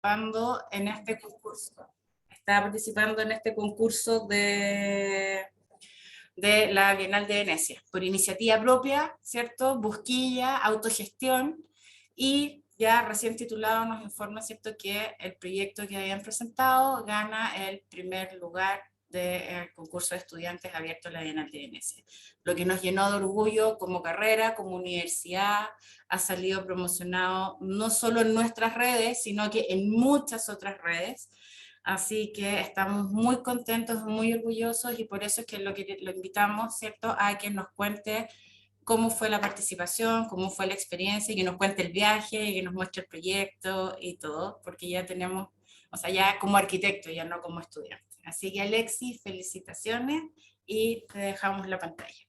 participando en este concurso. Estaba participando en este concurso de la Bienal de Venecia, por iniciativa propia, ¿cierto? Busquilla, autogestión, y ya recién titulado nos informa, ¿cierto?, que el proyecto que habían presentado gana el primer lugar del concurso de estudiantes abierto a la Bienal de Venecia, lo que nos llenó de orgullo como carrera, como universidad. Ha salido promocionado no solo en nuestras redes, sino que en muchas otras redes. Así que estamos muy contentos, muy orgullosos, y por eso es que lo invitamos, ¿cierto?, a que nos cuente cómo fue la participación, cómo fue la experiencia, y que nos cuente el viaje, y que nos muestre el proyecto y todo, porque ya tenemos, o sea, ya como arquitecto, ya no como estudiante. Así que Alexis, felicitaciones, y te dejamos la pantalla.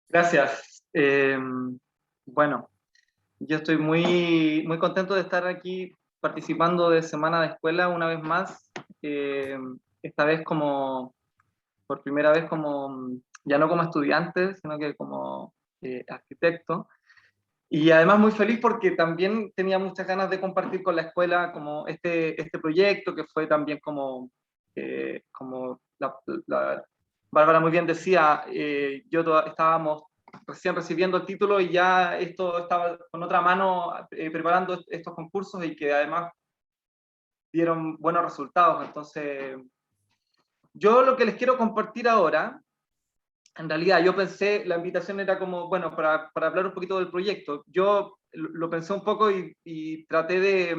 Gracias. Bueno, yo estoy muy, muy contento de estar aquí participando de Semana de Escuela una vez más, esta vez por primera vez ya no como estudiante, sino que como arquitecto. Y además muy feliz porque también tenía muchas ganas de compartir con la escuela como este proyecto, que fue también como la Bárbara muy bien decía, estábamos recién recibiendo el título y ya esto estaba con otra mano preparando estos concursos, y que además dieron buenos resultados. Entonces, yo lo que les quiero compartir ahora, en realidad yo pensé, la invitación era como, bueno, para hablar un poquito del proyecto. Yo lo pensé un poco y traté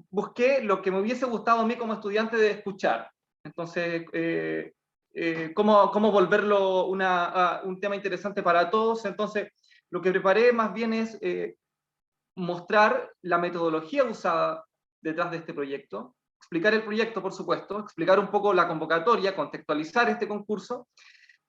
busqué lo que me hubiese gustado a mí como estudiante de escuchar. Entonces, cómo volverlo un tema interesante para todos. Entonces, lo que preparé más bien es mostrar la metodología usada detrás de este proyecto, explicar el proyecto, por supuesto, explicar un poco la convocatoria, contextualizar este concurso,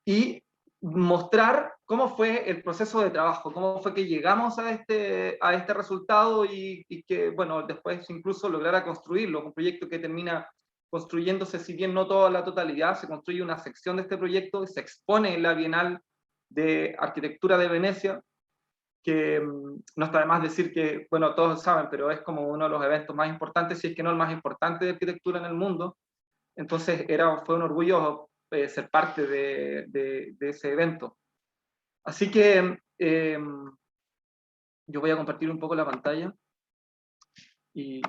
y mostrar cómo fue el proceso de trabajo, cómo fue que llegamos a este resultado, y que, bueno, después incluso lograr construirlo, un proyecto que termina construyéndose, si bien no toda la totalidad, se construye una sección de este proyecto y se expone en la Bienal de Arquitectura de Venecia, que no está de más decir que, bueno, todos saben, pero es como uno de los eventos más importantes, si es que no el más importante de arquitectura en el mundo. Entonces fue un orgullo ser parte de ese evento. Así que yo voy a compartir un poco la pantalla y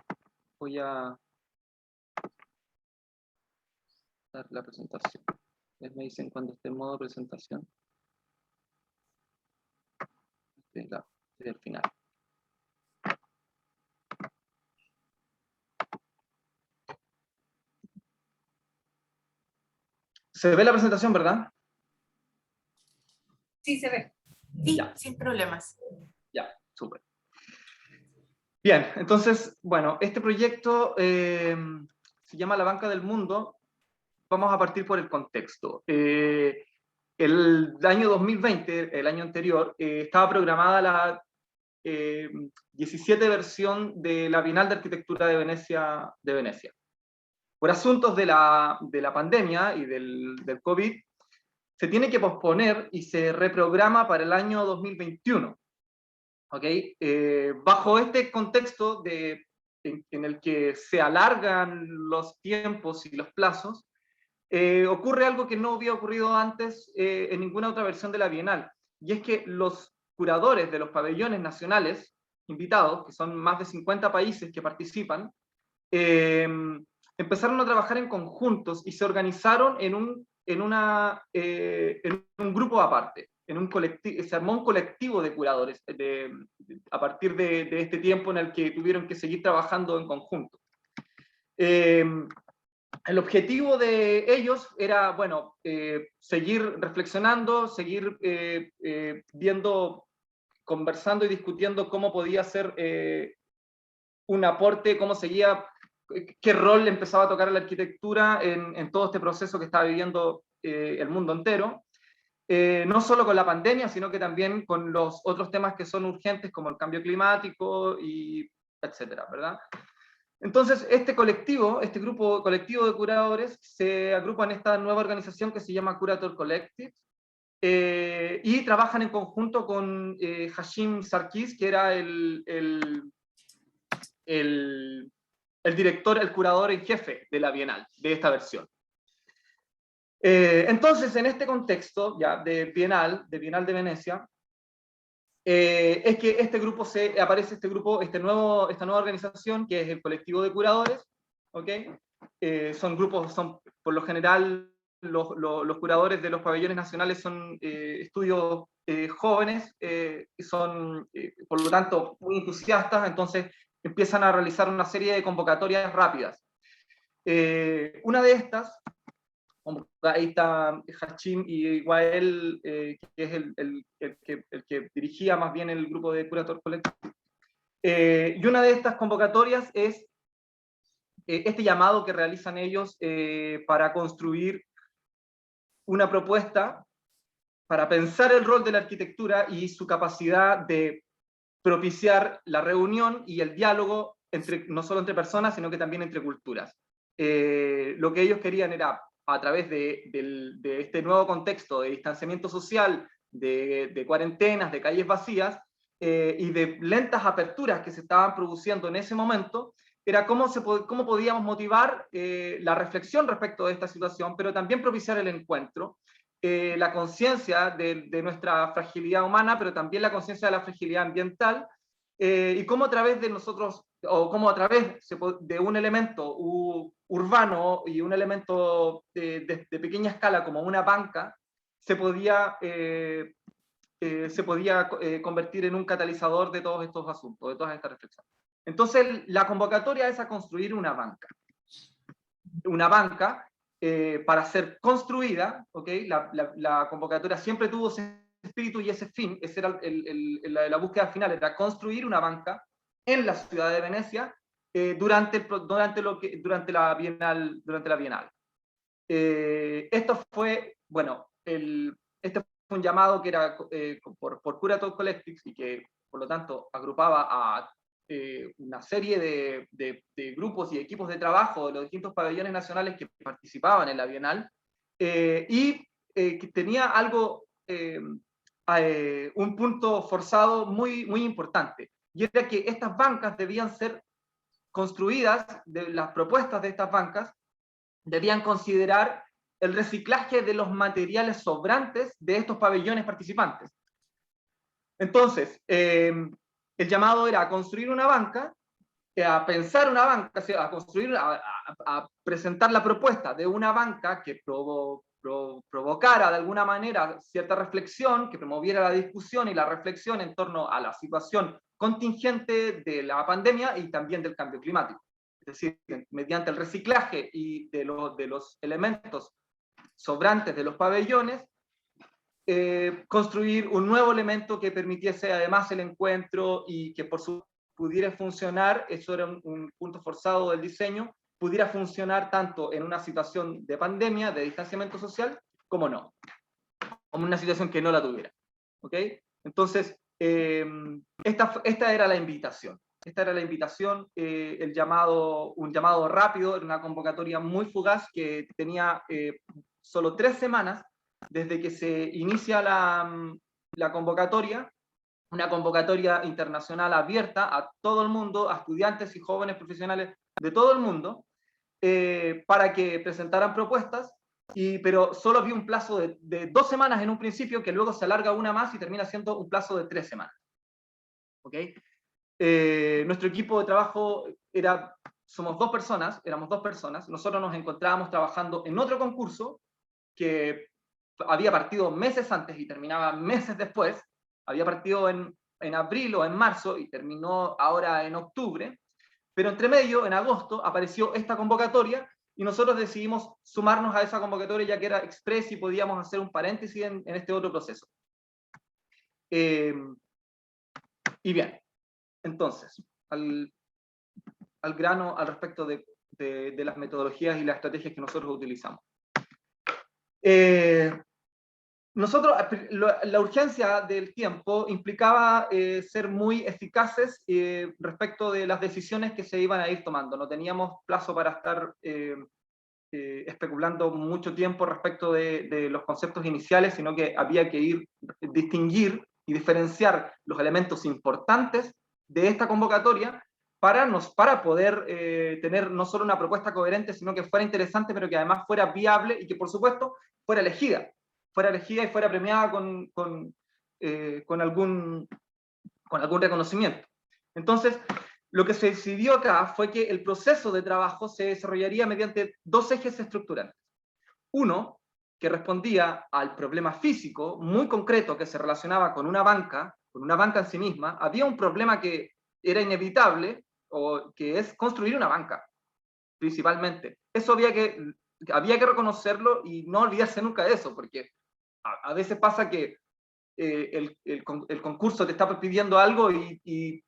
voy a dar la presentación. Ustedes me dicen cuando esté en modo presentación. Desde el final. ¿Se ve la presentación, verdad? Sí, se ve. Sí, ya, sin problemas. Ya, súper. Bien, entonces, bueno, este proyecto se llama La Banca del Mundo. Vamos a partir por el contexto. El año 2020, el año anterior, estaba programada la 17 versión de la Bienal de Arquitectura de Venecia. Por asuntos de la pandemia y del COVID, se tiene que posponer y se reprograma para el año 2021. ¿Okay? Bajo este contexto en el que se alargan los tiempos y los plazos, ocurre algo que no había ocurrido antes en ninguna otra versión de la Bienal, y es que los curadores de los pabellones nacionales invitados, que son más de 50 países que participan, empezaron a trabajar en conjuntos y se organizaron en un grupo aparte. Se armó un colectivo de curadores a partir de este tiempo en el que tuvieron que seguir trabajando en conjunto. El objetivo de ellos era, bueno, seguir reflexionando, seguir viendo, conversando y discutiendo cómo podía ser un aporte, qué rol empezaba a tocar la arquitectura en todo este proceso que estaba viviendo el mundo entero. No solo con la pandemia, sino que también con los otros temas que son urgentes, como el cambio climático, y etcétera, ¿verdad? Entonces, este grupo colectivo de curadores se agrupa en esta nueva organización que se llama Curator Collective, y trabajan en conjunto con Hashim Sarkis, que era el director, el curador en jefe de la Bienal, de esta versión. Entonces, en este contexto ya de Bienal de Venecia, es que aparece esta nueva organización, que es el colectivo de curadores, ¿ok? Son grupos, por lo general, los curadores de los pabellones nacionales son estudios jóvenes, son, por lo tanto, muy entusiastas, entonces empiezan a realizar una serie de convocatorias rápidas. Una de estas, ahí está Hashim y Wael, que es el que dirigía más bien el grupo de Curator Collective. Y una de estas convocatorias es este llamado que realizan ellos para construir una propuesta para pensar el rol de la arquitectura y su capacidad de propiciar la reunión y el diálogo no solo entre personas, sino que también entre culturas. Lo que ellos querían era, a través de este nuevo contexto de distanciamiento social, de cuarentenas, de calles vacías, y de lentas aperturas que se estaban produciendo en ese momento, era cómo podíamos motivar la reflexión respecto de esta situación, pero también propiciar el encuentro, la conciencia de nuestra fragilidad humana, pero también la conciencia de la fragilidad ambiental, y cómo a través de nosotros, o cómo a través de un elemento urbano y un elemento de pequeña escala como una banca, se podía convertir en un catalizador de todos estos asuntos, de todas estas reflexiones. Entonces, la convocatoria es a construir una banca. Una banca para ser construida, ¿okay? La convocatoria siempre tuvo ese espíritu y ese fin, esa era la búsqueda final, era construir una banca en la ciudad de Venecia durante la Bienal. Esto fue, bueno, este fue un llamado que era por Curator Collective y que, por lo tanto, agrupaba a una serie de grupos y equipos de trabajo de los distintos pabellones nacionales que participaban en la Bienal, y que tenía algo, un punto forzado muy, muy importante, y era que estas bancas debían ser construidas, las propuestas de estas bancas debían considerar el reciclaje de los materiales sobrantes de estos pabellones participantes. Entonces, el llamado era a construir una banca, a pensar una banca, a construir, a presentar la propuesta de una banca que provocara de alguna manera cierta reflexión, que promoviera la discusión y la reflexión en torno a la situación contingente de la pandemia y también del cambio climático. Es decir, mediante el reciclaje y de los elementos sobrantes de los pabellones, construir un nuevo elemento que permitiese además el encuentro y que pudiera funcionar, eso era un punto forzado del diseño, pudiera funcionar tanto en una situación de pandemia, de distanciamiento social, como no, como una situación que no la tuviera. ¿Ok? Entonces, esta era la invitación. Esta era la invitación, un llamado rápido, era una convocatoria muy fugaz que tenía solo 3 semanas desde que se inicia la convocatoria, una convocatoria internacional abierta a todo el mundo, a estudiantes y jóvenes profesionales de todo el mundo, para que presentaran propuestas, pero solo había un plazo de 2 semanas en un principio, que luego se alarga una más y termina siendo un plazo de 3 semanas. ¿Okay? Nuestro equipo de trabajo éramos 2 personas, nosotros nos encontrábamos trabajando en otro concurso que había partido meses antes y terminaba meses después, había partido en abril o en marzo y terminó ahora en octubre, pero entre medio, en agosto, apareció esta convocatoria y nosotros decidimos sumarnos a esa convocatoria ya que era express y podíamos hacer un paréntesis en este otro proceso. Y bien, entonces, al grano al respecto de las metodologías y las estrategias que nosotros utilizamos. La urgencia del tiempo implicaba ser muy eficaces respecto de las decisiones que se iban a ir tomando. No teníamos plazo para estar especulando mucho tiempo respecto de los conceptos iniciales, sino que había que distinguir y diferenciar los elementos importantes de esta convocatoria para poder tener no solo una propuesta coherente, sino que fuera interesante, pero que además fuera viable y que, por supuesto, fuera elegida y fuera premiada con algún reconocimiento. Entonces, lo que se decidió acá fue que el proceso de trabajo se desarrollaría mediante dos ejes estructurantes. Uno, que respondía al problema físico muy concreto que se relacionaba con una banca en sí misma. Había un problema que era inevitable, o que es construir una banca, principalmente. Eso había que reconocerlo y no olvidarse nunca de eso, porque a veces pasa que el concurso te está pidiendo algo y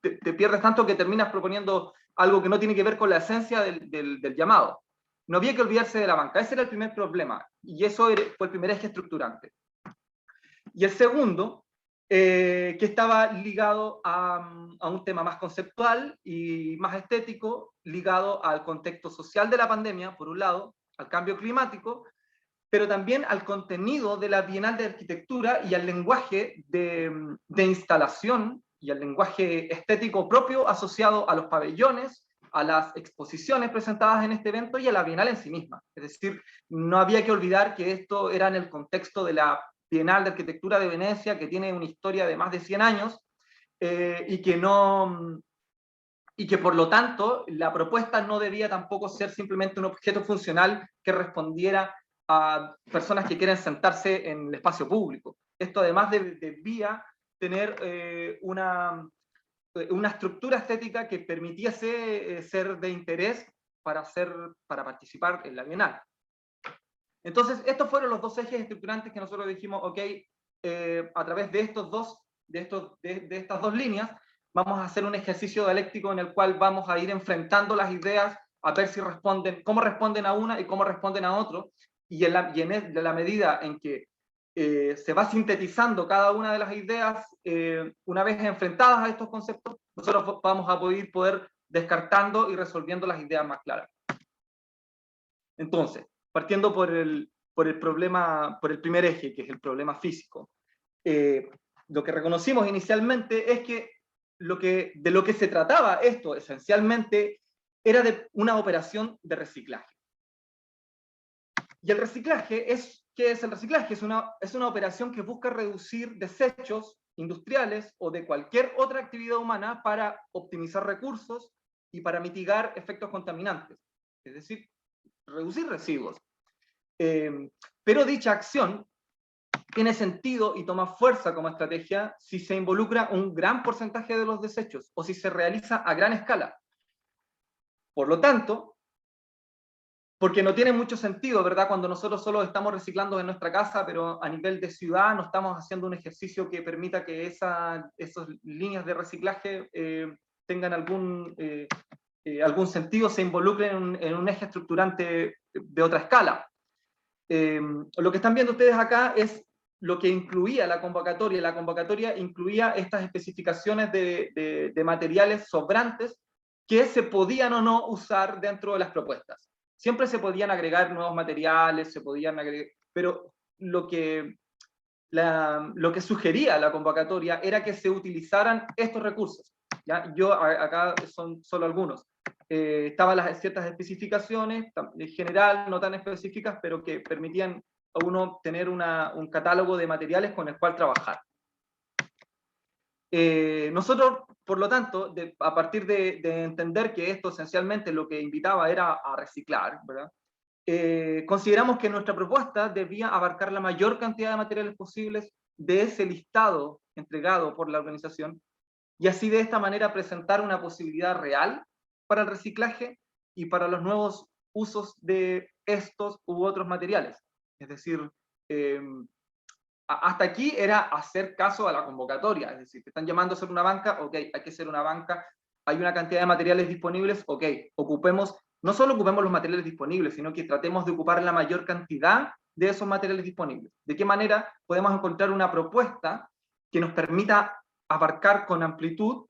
te pierdes tanto que terminas proponiendo algo que no tiene que ver con la esencia del llamado. No había que olvidarse de la banca, ese era el primer problema, y eso fue el primer eje estructurante. Y el segundo, que estaba ligado a un tema más conceptual y más estético, ligado al contexto social de la pandemia, por un lado, al cambio climático, pero también al contenido de la Bienal de Arquitectura y al lenguaje de instalación y al lenguaje estético propio asociado a los pabellones, a las exposiciones presentadas en este evento y a la Bienal en sí misma. Es decir, no había que olvidar que esto era en el contexto de la Bienal de Arquitectura de Venecia, que tiene una historia de más de 100 años, y que por lo tanto la propuesta no debía tampoco ser simplemente un objeto funcional que respondiera a personas que quieren sentarse en el espacio público. Esto además debía tener una estructura estética que permitiese ser de interés para participar en la Bienal. Entonces, estos fueron los dos ejes estructurantes que nosotros dijimos, ok, a través de estas dos líneas, vamos a hacer un ejercicio dialéctico en el cual vamos a ir enfrentando las ideas a ver si cómo responden a una y cómo responden a otro, y en la medida en que se va sintetizando cada una de las ideas, una vez enfrentadas a estos conceptos, nosotros vamos a poder descartando y resolviendo las ideas más claras. Entonces, partiendo por el primer eje, que es el problema físico, lo que reconocimos inicialmente es que de lo que se trataba esto esencialmente era de una operación de reciclaje. Y el reciclaje ¿qué es el reciclaje? Es una operación que busca reducir desechos industriales o de cualquier otra actividad humana para optimizar recursos y para mitigar efectos contaminantes. Es decir, reducir residuos. Pero dicha acción tiene sentido y toma fuerza como estrategia si se involucra un gran porcentaje de los desechos o si se realiza a gran escala. Por lo tanto, porque no tiene mucho sentido, ¿verdad? Cuando nosotros solo estamos reciclando en nuestra casa, pero a nivel de ciudad no estamos haciendo un ejercicio que permita que esas líneas de reciclaje tengan algún sentido, se involucren en un eje estructurante de otra escala. Lo que están viendo ustedes acá es lo que incluía la convocatoria. La convocatoria incluía estas especificaciones de materiales sobrantes que se podían o no usar dentro de las propuestas. Siempre se podían agregar nuevos materiales, pero lo que sugería la convocatoria era que se utilizaran estos recursos. ¿Ya? Acá son solo algunos. Estaban ciertas especificaciones, en general no tan específicas, pero que permitían a uno tener un catálogo de materiales con el cual trabajar. Nosotros, por lo tanto, a partir de entender que esto esencialmente lo que invitaba era a reciclar, ¿verdad? Consideramos que nuestra propuesta debía abarcar la mayor cantidad de materiales posibles de ese listado entregado por la organización, y así de esta manera presentar una posibilidad real para el reciclaje y para los nuevos usos de estos u otros materiales. Es decir, hasta aquí era hacer caso a la convocatoria, es decir, te están llamando a ser una banca, ok, hay que ser una banca, hay una cantidad de materiales disponibles, ok, no solo ocupemos los materiales disponibles, sino que tratemos de ocupar la mayor cantidad de esos materiales disponibles. ¿De qué manera podemos encontrar una propuesta que nos permita abarcar con amplitud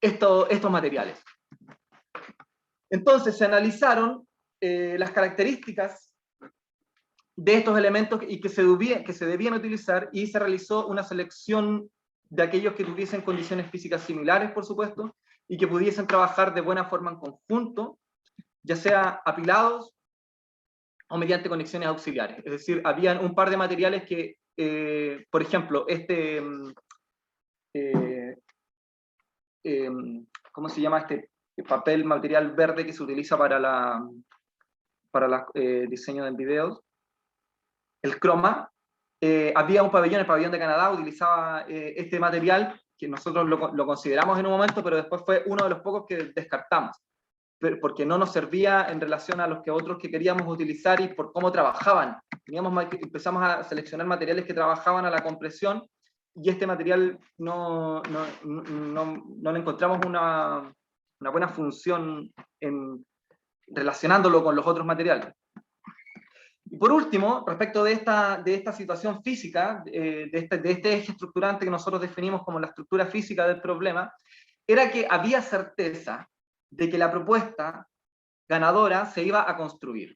estos materiales? Entonces se analizaron las características de estos elementos y que se debían utilizar, y se realizó una selección de aquellos que tuviesen condiciones físicas similares, por supuesto, y que pudiesen trabajar de buena forma en conjunto, ya sea apilados o mediante conexiones auxiliares. Es decir, habían un par de materiales que, por ejemplo, ¿cómo se llama este papel, material verde que se utiliza para diseño de videos? El croma. Había un pabellón, el pabellón de Canadá, utilizaba este material, que nosotros lo consideramos en un momento, pero después fue uno de los pocos que descartamos, porque no nos servía en relación a los que otros que queríamos utilizar y por cómo trabajaban. Empezamos a seleccionar materiales que trabajaban a la compresión, y este material no le encontramos una buena función relacionándolo con los otros materiales. Y por último, respecto de esta situación física, de este eje estructurante que nosotros definimos como la estructura física del problema, era que había certeza de que la propuesta ganadora se iba a construir.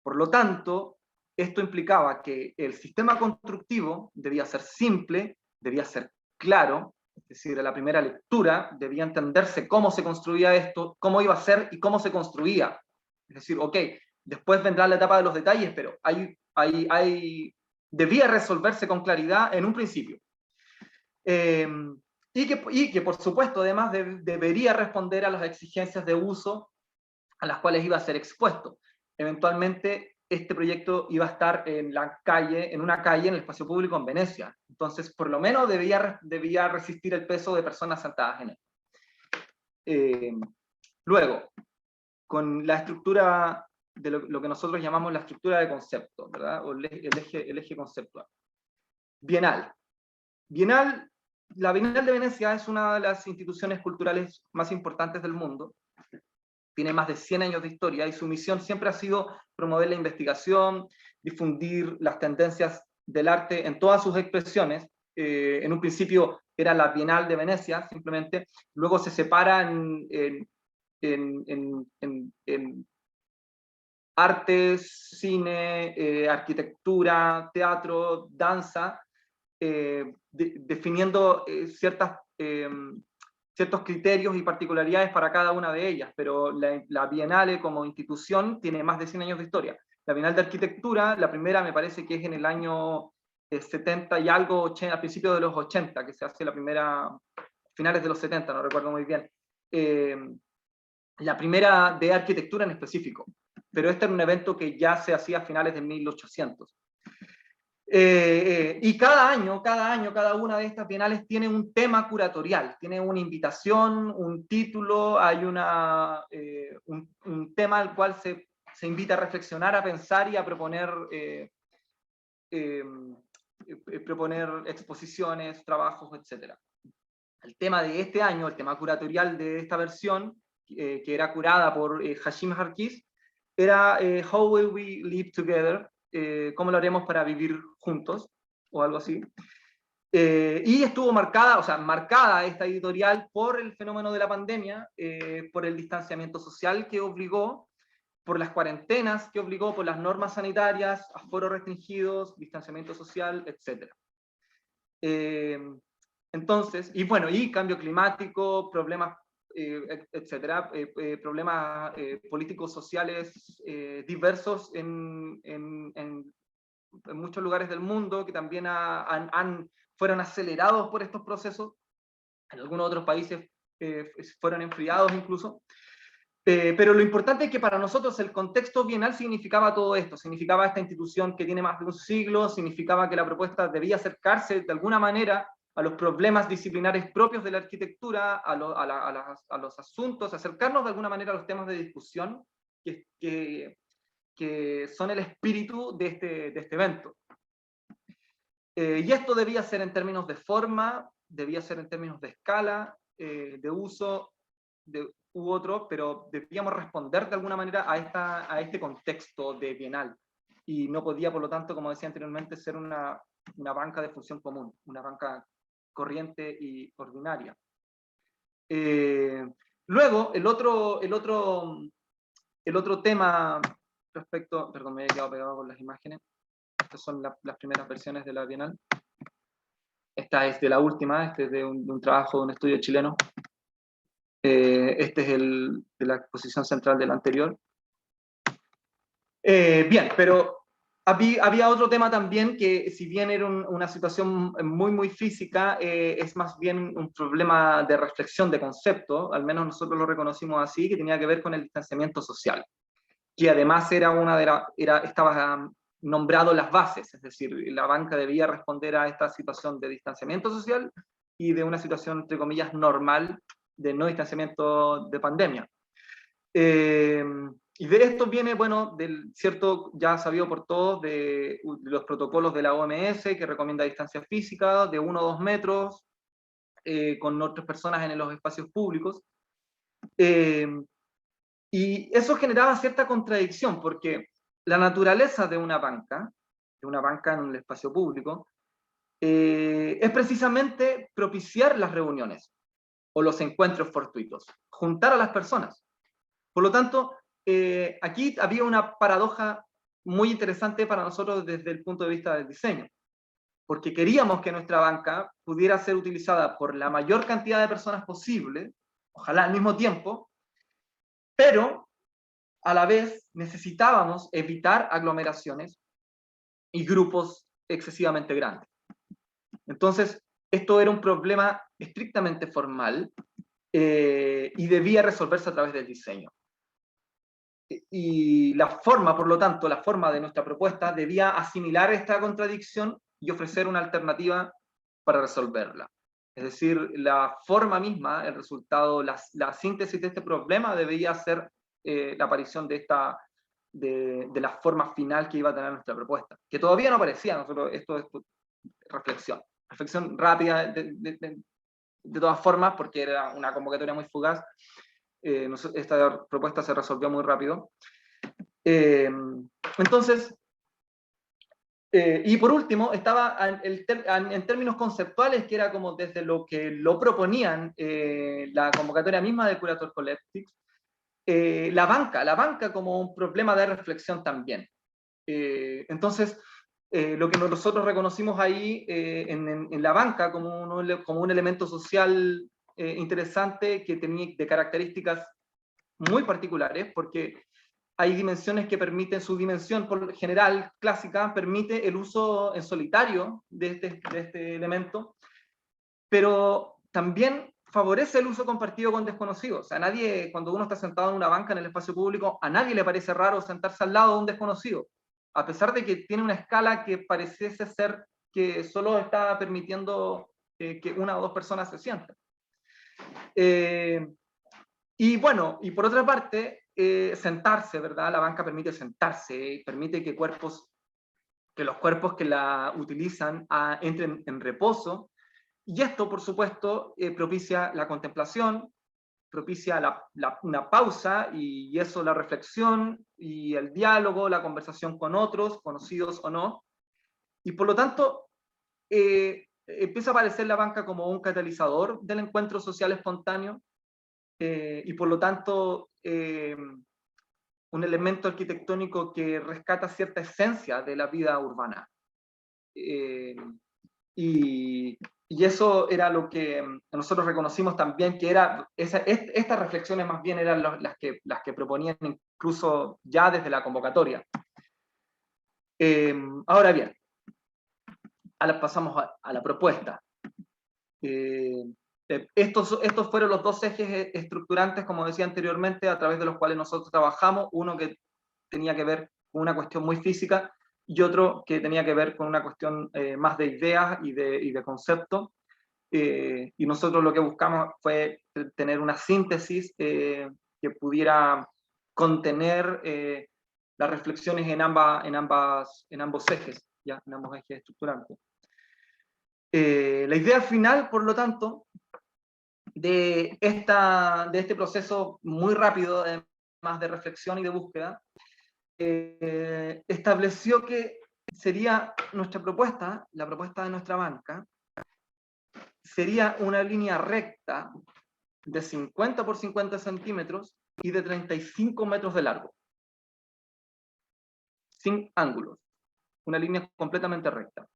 Por lo tanto, esto implicaba que el sistema constructivo debía ser simple, debía ser claro, es decir, a la primera lectura debía entenderse cómo se construía esto, cómo iba a ser y cómo se construía. Es decir, ok, después vendrá la etapa de los detalles, pero debía resolverse con claridad en un principio. Y que, por supuesto, además debería responder a las exigencias de uso a las cuales iba a ser expuesto. Eventualmente, este proyecto iba a estar en una calle en el espacio público en Venecia. Entonces, por lo menos debía resistir el peso de personas sentadas en él. Luego, con la estructura de lo que nosotros llamamos la estructura de concepto, ¿verdad? O el eje conceptual. Bienal. La Bienal de Venecia es una de las instituciones culturales más importantes del mundo. Tiene más de 100 años de historia, y su misión siempre ha sido promover la investigación, difundir las tendencias del arte en todas sus expresiones. En un principio era la Bienal de Venecia, simplemente. Luego se separa en artes, cine, arquitectura, teatro, danza, definiendo ciertos criterios y particularidades para cada una de ellas, pero la Bienale como institución tiene más de 100 años de historia. La Bienal de Arquitectura, la primera me parece que es en el año 70 y algo, 80, a principios de los 80, que se hace la primera, finales de los 70, no recuerdo muy bien. La primera de arquitectura en específico, pero este era un evento que ya se hacía a finales de 1800. Y cada una de estas bienales tiene un tema curatorial, tiene una invitación, un título, hay un tema al cual se invita a reflexionar, a pensar y a proponer exposiciones, trabajos, etc. El tema de este año, el tema curatorial de esta versión, que era curada por Hashim Harkiz, era How Will We Live Together? ¿Cómo lo haremos para vivir juntos? O algo así. Y estuvo marcada esta editorial por el fenómeno de la pandemia, por el distanciamiento social que obligó, por las cuarentenas que obligó, por las normas sanitarias, aforos restringidos, distanciamiento social, etc. Entonces, y cambio climático, problemas, etcétera, problemas políticos, sociales diversos en muchos lugares del mundo, que también fueron acelerados por estos procesos. En algunos otros países fueron enfriados incluso. Pero lo importante es que para nosotros el contexto bienal significaba todo esto, significaba esta institución que tiene más de un siglo, significaba que la propuesta debía acercarse de alguna manera a los problemas disciplinares propios de la arquitectura, a los asuntos, acercarnos de alguna manera a los temas de discusión que son el espíritu de este evento. Y esto debía ser en términos de forma, debía ser en términos de escala, de uso, u otro, pero debíamos responder de alguna manera a este contexto de bienal. Y no podía, por lo tanto, como decía anteriormente, ser una banca de función común, una banca corriente y ordinaria. Luego, el otro tema respecto, perdón, me he quedado pegado con las imágenes. Estas son las primeras versiones de la Bienal. Esta es de la última, este es de un trabajo de un estudio chileno. Este es de la exposición central del anterior. Bien, pero había otro tema también que, si bien era una situación muy, muy física, es más bien un problema de reflexión de concepto, al menos nosotros lo reconocimos así, que tenía que ver con el distanciamiento social, que además estaba nombrado las bases, es decir, la banca debía responder a esta situación de distanciamiento social y de una situación, entre comillas, normal de no distanciamiento de pandemia. Y de esto viene, bueno, del cierto, ya sabido por todos, de los protocolos de la OMS, que recomienda distancia física de 1 o 2 metros, con otras personas en los espacios públicos. Y eso generaba cierta contradicción, porque la naturaleza de una banca en el espacio público, es precisamente propiciar las reuniones o los encuentros fortuitos, juntar a las personas. Por lo tanto, aquí había una paradoja muy interesante para nosotros desde el punto de vista del diseño, porque queríamos que nuestra banca pudiera ser utilizada por la mayor cantidad de personas posible, ojalá al mismo tiempo, pero a la vez necesitábamos evitar aglomeraciones y grupos excesivamente grandes. Entonces, esto era un problema estrictamente formal, y debía resolverse a través del diseño. Y la forma, por lo tanto, la forma de nuestra propuesta debía asimilar esta contradicción y ofrecer una alternativa para resolverla. Es decir, la forma misma, el resultado, la síntesis de este problema debía ser la aparición de la forma final que iba a tener nuestra propuesta, que todavía no aparecía. Nosotros, esto es reflexión rápida de todas formas, porque era una convocatoria muy fugaz. Esta propuesta se resolvió muy rápido. Entonces, y por último, estaba en términos conceptuales, que era como desde lo que lo proponían la convocatoria misma de Curator Collectives, la banca como un problema de reflexión también. Entonces, lo que nosotros reconocimos ahí en la banca como un elemento social interesante, que tenía de características muy particulares, porque hay dimensiones que permiten, su dimensión por general clásica permite el uso en solitario de este elemento, pero también favorece el uso compartido con desconocidos. O sea, cuando uno está sentado en una banca en el espacio público, a nadie le parece raro sentarse al lado de un desconocido, a pesar de que tiene una escala que pareciese ser que solo está permitiendo que 1 o 2 personas se sienten. Y bueno, y por otra parte, sentarse, ¿verdad? La banca permite sentarse, permite que los cuerpos que la utilizan entren en reposo, y esto, por supuesto, propicia la contemplación, propicia una pausa, y eso, la reflexión y el diálogo, la conversación con otros, conocidos o no, y por lo tanto, empieza a aparecer la banca como un catalizador del encuentro social espontáneo, y por lo tanto un elemento arquitectónico que rescata cierta esencia de la vida urbana. Y eso era lo que nosotros reconocimos también, que estas reflexiones más bien eran las que proponían incluso ya desde la convocatoria. Ahora bien, pasamos a la propuesta. Estos fueron los 2 ejes estructurantes, como decía anteriormente, a través de los cuales nosotros trabajamos. Uno que tenía que ver con una cuestión muy física, y otro que tenía que ver con una cuestión más de ideas y de concepto. Y nosotros lo que buscamos fue tener una síntesis que pudiera contener las reflexiones en ambos ejes, ¿ya? En ambos ejes estructurantes. La idea final, por lo tanto, de este proceso muy rápido, además de reflexión y de búsqueda, estableció que sería nuestra propuesta, la propuesta de nuestra banca, sería una línea recta de 50 por 50 centímetros y de 35 metros de largo, sin ángulos, una línea completamente recta,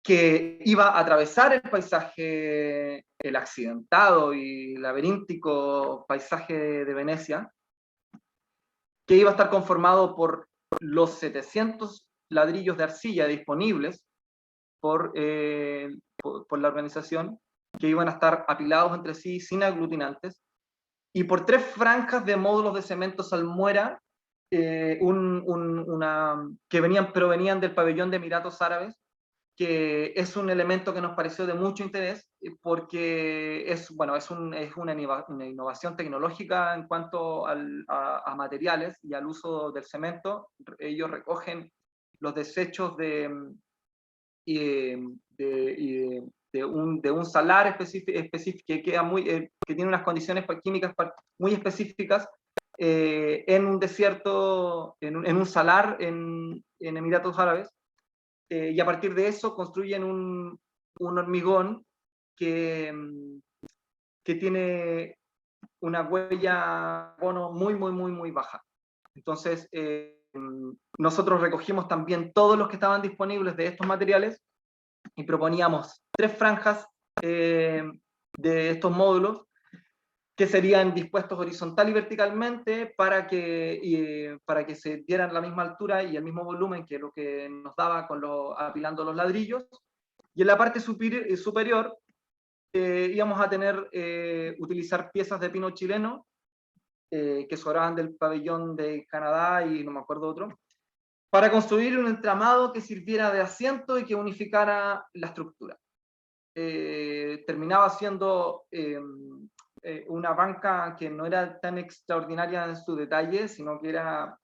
que iba a atravesar el paisaje, el accidentado y laberíntico paisaje de Venecia, que iba a estar conformado por los 700 ladrillos de arcilla disponibles por la organización, que iban a estar apilados entre sí sin aglutinantes, y por 3 franjas de módulos de cemento salmuera, que provenían del pabellón de Emiratos Árabes, que es un elemento que nos pareció de mucho interés, porque es una innovación tecnológica en cuanto a materiales y al uso del cemento. Ellos recogen los desechos de un salar específico que queda que tiene unas condiciones químicas muy específicas, en un desierto, en un salar en Emiratos Árabes, y a partir de eso construyen un hormigón que, que tiene una huella de carbono muy baja. Entonces, nosotros recogimos también todos los que estaban disponibles de estos materiales y proponíamos 3 franjas de estos módulos, que serían dispuestos horizontal y verticalmente para que se dieran la misma altura y el mismo volumen que lo que nos daba apilando los ladrillos. Y en la parte superior íbamos a utilizar piezas de pino chileno, que sobraban del pabellón de Canadá y no me acuerdo otro, para construir un entramado que sirviera de asiento y que unificara la estructura. Terminaba siendo una banca que no era tan extraordinaria en su detalle, sino que era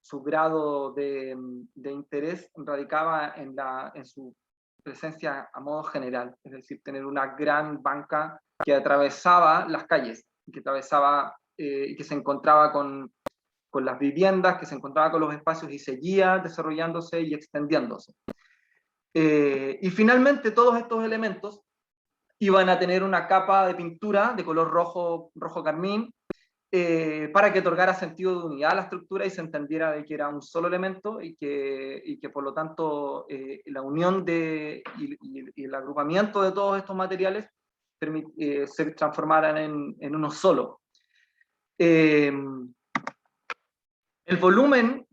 su grado de interés radicaba en su presencia a modo general, es decir, tener una gran banca que atravesaba las calles, que atravesaba y que se encontraba con las viviendas, que se encontraba con los espacios y seguía desarrollándose y extendiéndose. Y finalmente todos estos elementos iban a tener una capa de pintura de color rojo carmín, para que otorgara sentido de unidad a la estructura y se entendiera de que era un solo elemento y que por lo tanto la unión y el agrupamiento de todos estos materiales se transformaran en uno solo. El volumen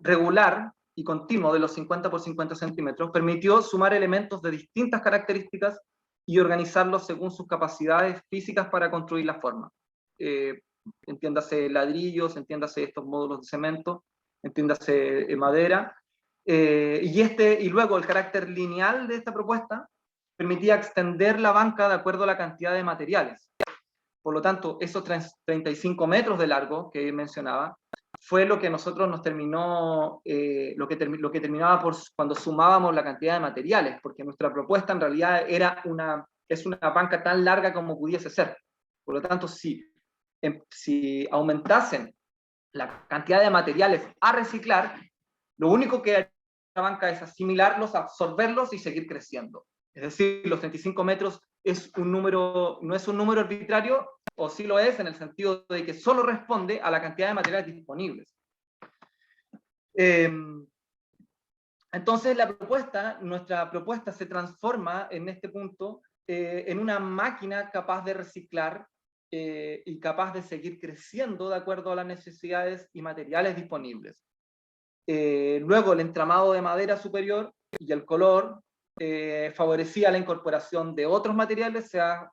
regular y continuo de los 50 por 50 centímetros permitió sumar elementos de distintas características y organizarlos según sus capacidades físicas para construir la forma. Entiéndase ladrillos, entiéndase estos módulos de cemento, entiéndase madera, y luego el carácter lineal de esta propuesta permitía extender la banca de acuerdo a la cantidad de materiales. Por lo tanto, esos 35 metros de largo que mencionaba, fue lo que nosotros nos terminó, lo que terminaba cuando sumábamos la cantidad de materiales, porque nuestra propuesta en realidad es una banca tan larga como pudiese ser. Por lo tanto, si aumentasen la cantidad de materiales a reciclar, lo único que haría la banca es asimilarlos, absorberlos y seguir creciendo. Es decir, los 35 metros no es un número arbitrario, o sí lo es en el sentido de que solo responde a la cantidad de materiales disponibles. Entonces nuestra propuesta se transforma en este punto en una máquina capaz de reciclar y capaz de seguir creciendo de acuerdo a las necesidades y materiales disponibles. Luego el entramado de madera superior y el color favorecía la incorporación de otros materiales, sea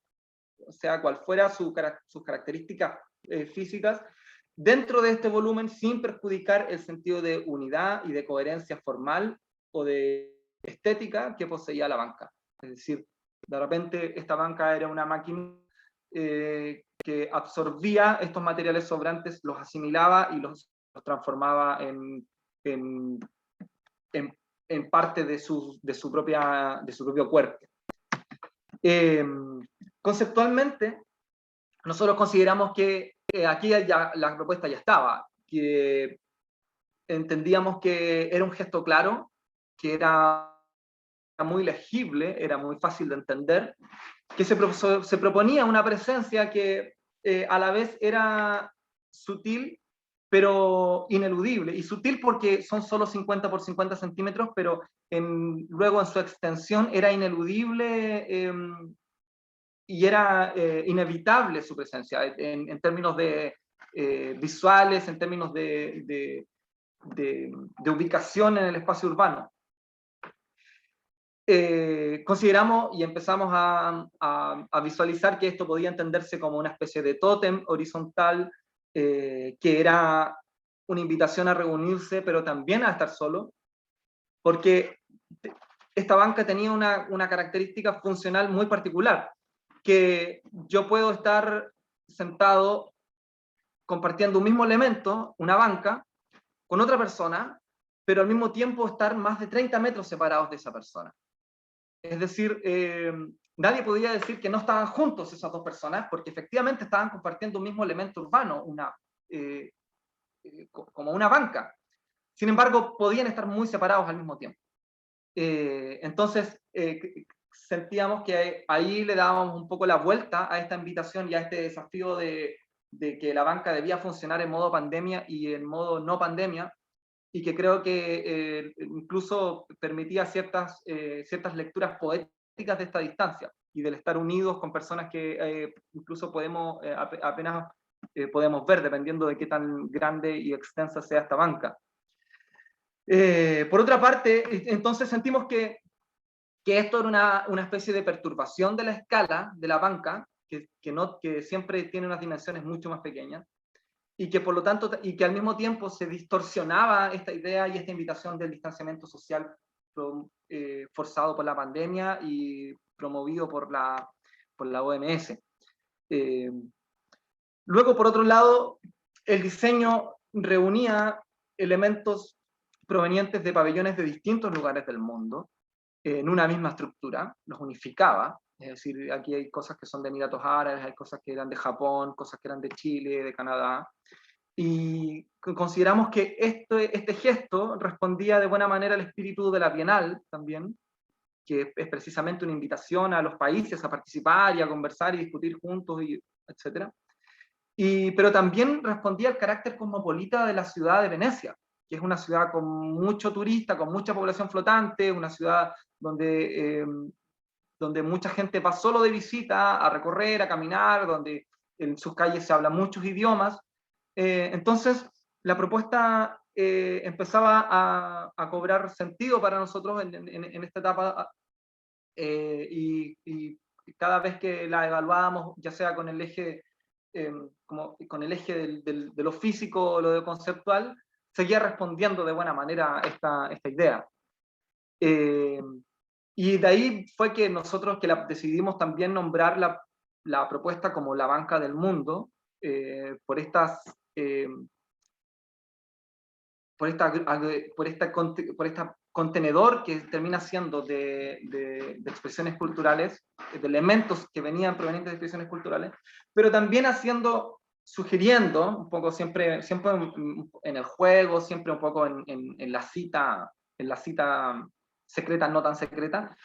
cual fuera sus características físicas, dentro de este volumen sin perjudicar el sentido de unidad y de coherencia formal o de estética que poseía la banca. Es decir, de repente esta banca era una máquina que absorbía estos materiales sobrantes, los asimilaba y los transformaba en parte de su propio cuerpo. Conceptualmente, nosotros consideramos que aquí la propuesta ya estaba, que entendíamos que era un gesto claro, que era muy legible, era muy fácil de entender, que se proponía una presencia que a la vez era sutil, pero ineludible. Y sutil porque son solo 50 por 50 centímetros, pero luego en su extensión era ineludible y era inevitable su presencia en términos de visuales, en términos de ubicación en el espacio urbano. Consideramos y empezamos a visualizar que esto podía entenderse como una especie de tótem horizontal, que era una invitación a reunirse, pero también a estar solo, porque esta banca tenía una característica funcional muy particular, que yo puedo estar sentado compartiendo un mismo elemento, una banca, con otra persona, pero al mismo tiempo estar más de 30 metros separados de esa persona. Es decir, nadie podía decir que no estaban juntos esas dos personas, porque efectivamente estaban compartiendo un mismo elemento urbano, como una banca. Sin embargo, podían estar muy separados al mismo tiempo. Entonces, sentíamos que ahí le dábamos un poco la vuelta a esta invitación y a este desafío de que la banca debía funcionar en modo pandemia y en modo no pandemia, y que creo que incluso permitía ciertas lecturas poéticas de esta distancia y del estar unidos con personas que incluso podemos apenas podemos ver, dependiendo de qué tan grande y extensa sea esta banca. Por otra parte, entonces sentimos que esto era una especie de perturbación de la escala de la banca, que siempre tiene unas dimensiones mucho más pequeñas, y que por lo tanto, y que al mismo tiempo se distorsionaba esta idea y esta invitación del distanciamiento social forzado por la pandemia y promovido por la OMS. Luego, por otro lado, el diseño reunía elementos provenientes de pabellones de distintos lugares del mundo en una misma estructura, los unificaba. Es decir, aquí hay cosas que son de Emiratos Árabes, hay cosas que eran de Japón, cosas que eran de Chile, de Canadá, y consideramos que este gesto respondía de buena manera al espíritu de la Bienal también, que es precisamente una invitación a los países a participar y a conversar y discutir juntos, etc. Pero también respondía al carácter cosmopolita de la ciudad de Venecia, que es una ciudad con mucho turista, con mucha población flotante, una ciudad donde mucha gente va solo de visita a recorrer, a caminar, donde en sus calles se hablan muchos idiomas. Entonces, la propuesta empezaba a cobrar sentido para nosotros en esta etapa, y cada vez que la evaluábamos, ya sea con el eje, con el eje de lo físico o lo de conceptual, seguía respondiendo de buena manera esta idea. Y de ahí fue que nosotros decidimos también nombrar la propuesta como la banca del mundo, por esta contenedor que termina siendo de expresiones culturales, de elementos que venían provenientes de expresiones culturales, pero también sugiriendo, un poco siempre en el juego, siempre un poco en la cita secreta, no tan secreta,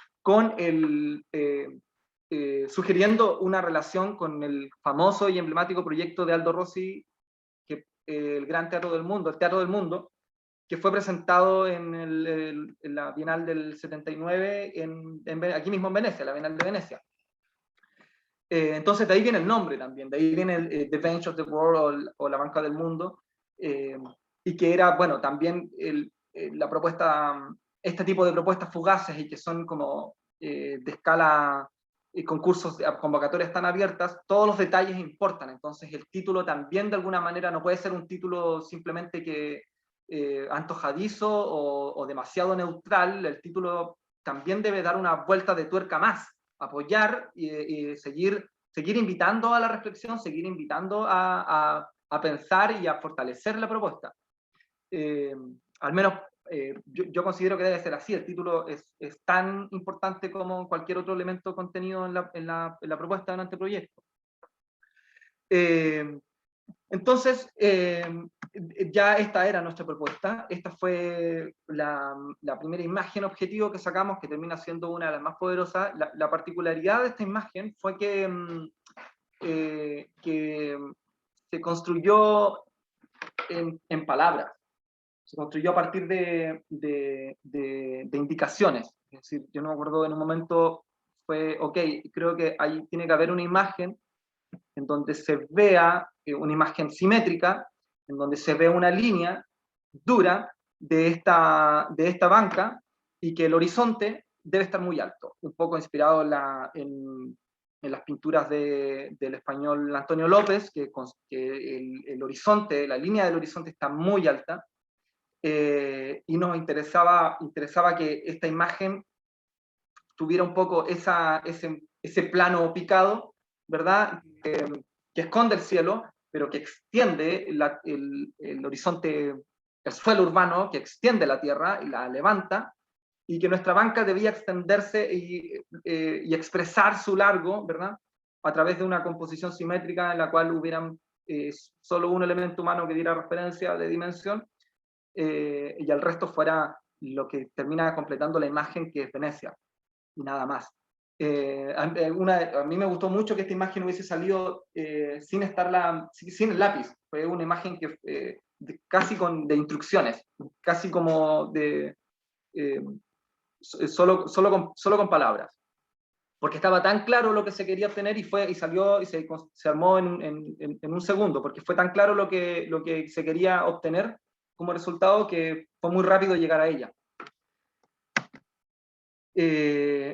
sugiriendo una relación con el famoso y emblemático proyecto de Aldo Rossi, el Gran Teatro del Mundo, el Teatro del Mundo, que fue presentado en la Bienal del 79, aquí mismo en Venecia, la Bienal de Venecia. Entonces de ahí viene el nombre también, de ahí viene The Bench of the World o la Banca del Mundo, y que era, bueno, también la propuesta, este tipo de propuestas fugaces y que son como de escala, concursos, convocatorias tan abiertas, todos los detalles importan. Entonces el título también de alguna manera no puede ser un título simplemente antojadizo o demasiado neutral. El título también debe dar una vuelta de tuerca más, apoyar y seguir invitando a la reflexión, seguir invitando a pensar y a fortalecer la propuesta. Al menos yo considero que debe ser así. El título es tan importante como cualquier otro elemento contenido en la propuesta de un anteproyecto. Entonces, ya esta era nuestra propuesta. Esta fue la primera imagen objetivo que sacamos, que termina siendo una de las más poderosas. La particularidad de esta imagen fue que se construyó en palabras, se construyó a partir de indicaciones. Es decir, yo no me acuerdo, en un momento fue, ok, creo que ahí tiene que haber una imagen en donde se vea una imagen simétrica, en donde se ve una línea dura de esta banca, y que el horizonte debe estar muy alto, un poco inspirado en las pinturas del español Antonio López, que el horizonte, la línea del horizonte está muy alta, y nos interesaba que esta imagen tuviera un poco ese plano picado, ¿verdad? Que esconde el cielo, pero que extiende el horizonte, el suelo urbano, que extiende la tierra y la levanta, y que nuestra banca debía extenderse y expresar su largo, ¿verdad? A través de una composición simétrica en la cual hubieran solo un elemento humano que diera referencia de dimensión, y el resto fuera lo que termina completando la imagen, que es Venecia, y nada más. A mí me gustó mucho que esta imagen hubiese salido sin el lápiz. Fue una imagen que casi de instrucciones, casi como eh, solo con palabras, porque estaba tan claro lo que se quería obtener, y salió y se armó en un segundo, porque fue tan claro lo que se quería obtener como resultado, que fue muy rápido llegar a ella.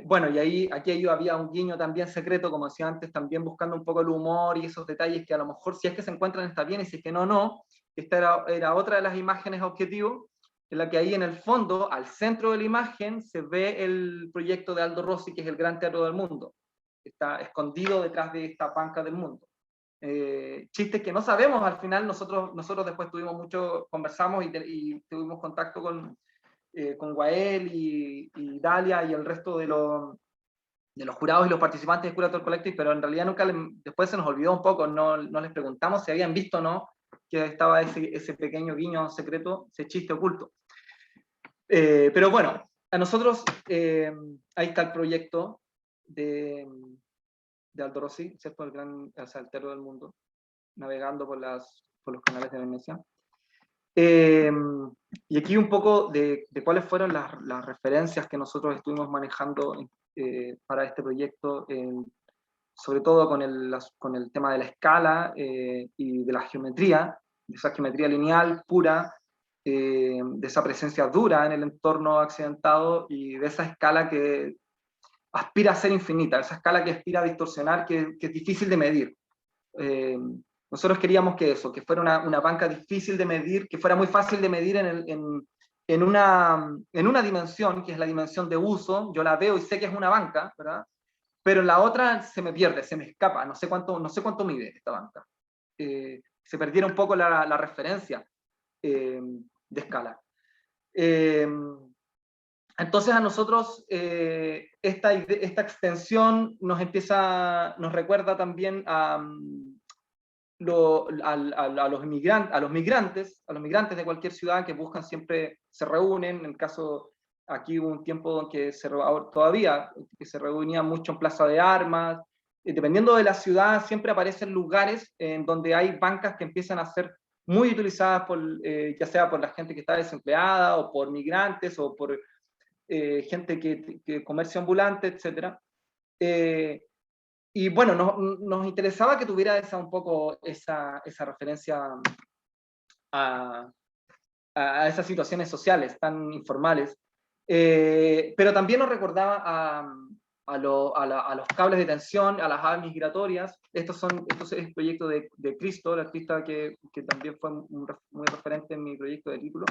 Bueno, y aquí había un guiño también secreto, como decía antes, también buscando un poco el humor y esos detalles que a lo mejor, si es que se encuentran, está bien, y si es que no, no. Esta era otra de las imágenes objetivo, en la que ahí en el fondo, al centro de la imagen, se ve el proyecto de Aldo Rossi, que es el Gran Teatro del Mundo. Está escondido detrás de esta banca del mundo. Chistes que no sabemos al final. Nosotros después conversamos y tuvimos contacto con Wael y Dalia y el resto de los jurados y los participantes de Curator Collective, pero en realidad después se nos olvidó un poco, no les preguntamos si habían visto o no que estaba ese pequeño guiño secreto, ese chiste oculto. Pero bueno, a nosotros, ahí está el proyecto de Aldo Rossi, ¿cierto? El teatro del mundo, navegando por los canales de Venecia. Y aquí un poco de cuáles fueron las referencias que nosotros estuvimos manejando para este proyecto, sobre todo con el tema de la escala y de la geometría, de esa geometría lineal pura, de esa presencia dura en el entorno accidentado, y de esa escala que aspira a ser infinita, esa escala que aspira a distorsionar, que es difícil de medir. Nosotros queríamos que fuera una banca difícil de medir, que fuera muy fácil de medir en una dimensión, que es la dimensión de uso. Yo la veo y sé que es una banca, ¿verdad? Pero en la otra se me pierde, se me escapa, no sé cuánto mide esta banca. Se perdiera un poco la referencia de escala. Entonces a nosotros esta extensión nos recuerda también a los migrantes de cualquier ciudad, que buscan siempre, se reúnen. En el caso, aquí hubo un tiempo en que todavía que se reunían mucho en Plaza de Armas. Dependiendo de la ciudad, siempre aparecen lugares en donde hay bancas que empiezan a ser muy utilizadas ya sea por la gente que está desempleada, o por migrantes, o por gente que comercia ambulante, etc. Y bueno, nos interesaba que tuviera un poco esa referencia a esas situaciones sociales tan informales, pero también nos recordaba a los cables de tensión, a las aves migratorias. Esto es el proyecto de Cristo, el artista que también fue muy referente en mi proyecto de título.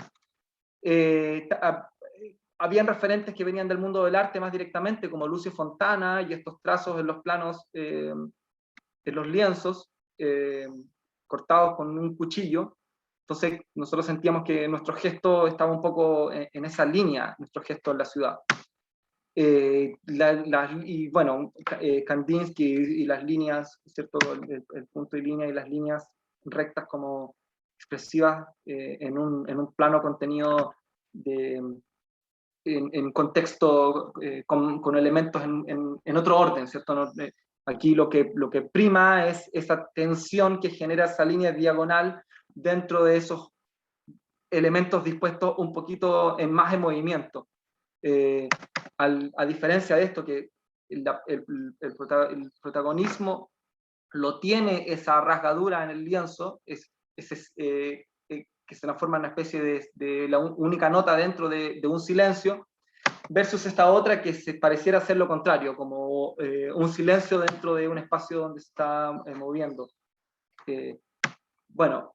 Habían referentes que venían del mundo del arte más directamente, como Lucio Fontana, y estos trazos en los planos, en los lienzos, cortados con un cuchillo. Entonces nosotros sentíamos que nuestro gesto estaba un poco en esa línea, nuestro gesto en la ciudad. Y bueno, Kandinsky y las líneas, ¿cierto? El punto y línea y las líneas rectas como expresivas en un plano contenido en contexto con elementos en otro orden, ¿cierto? No, aquí lo que prima es esa tensión que genera esa línea diagonal dentro de esos elementos dispuestos un poquito más en movimiento. A diferencia de esto, que el protagonismo lo tiene esa rasgadura en el lienzo, que se transforma en una especie de la única nota dentro de un silencio, versus esta otra que se pareciera ser lo contrario, como un silencio dentro de un espacio donde se está moviendo. Bueno,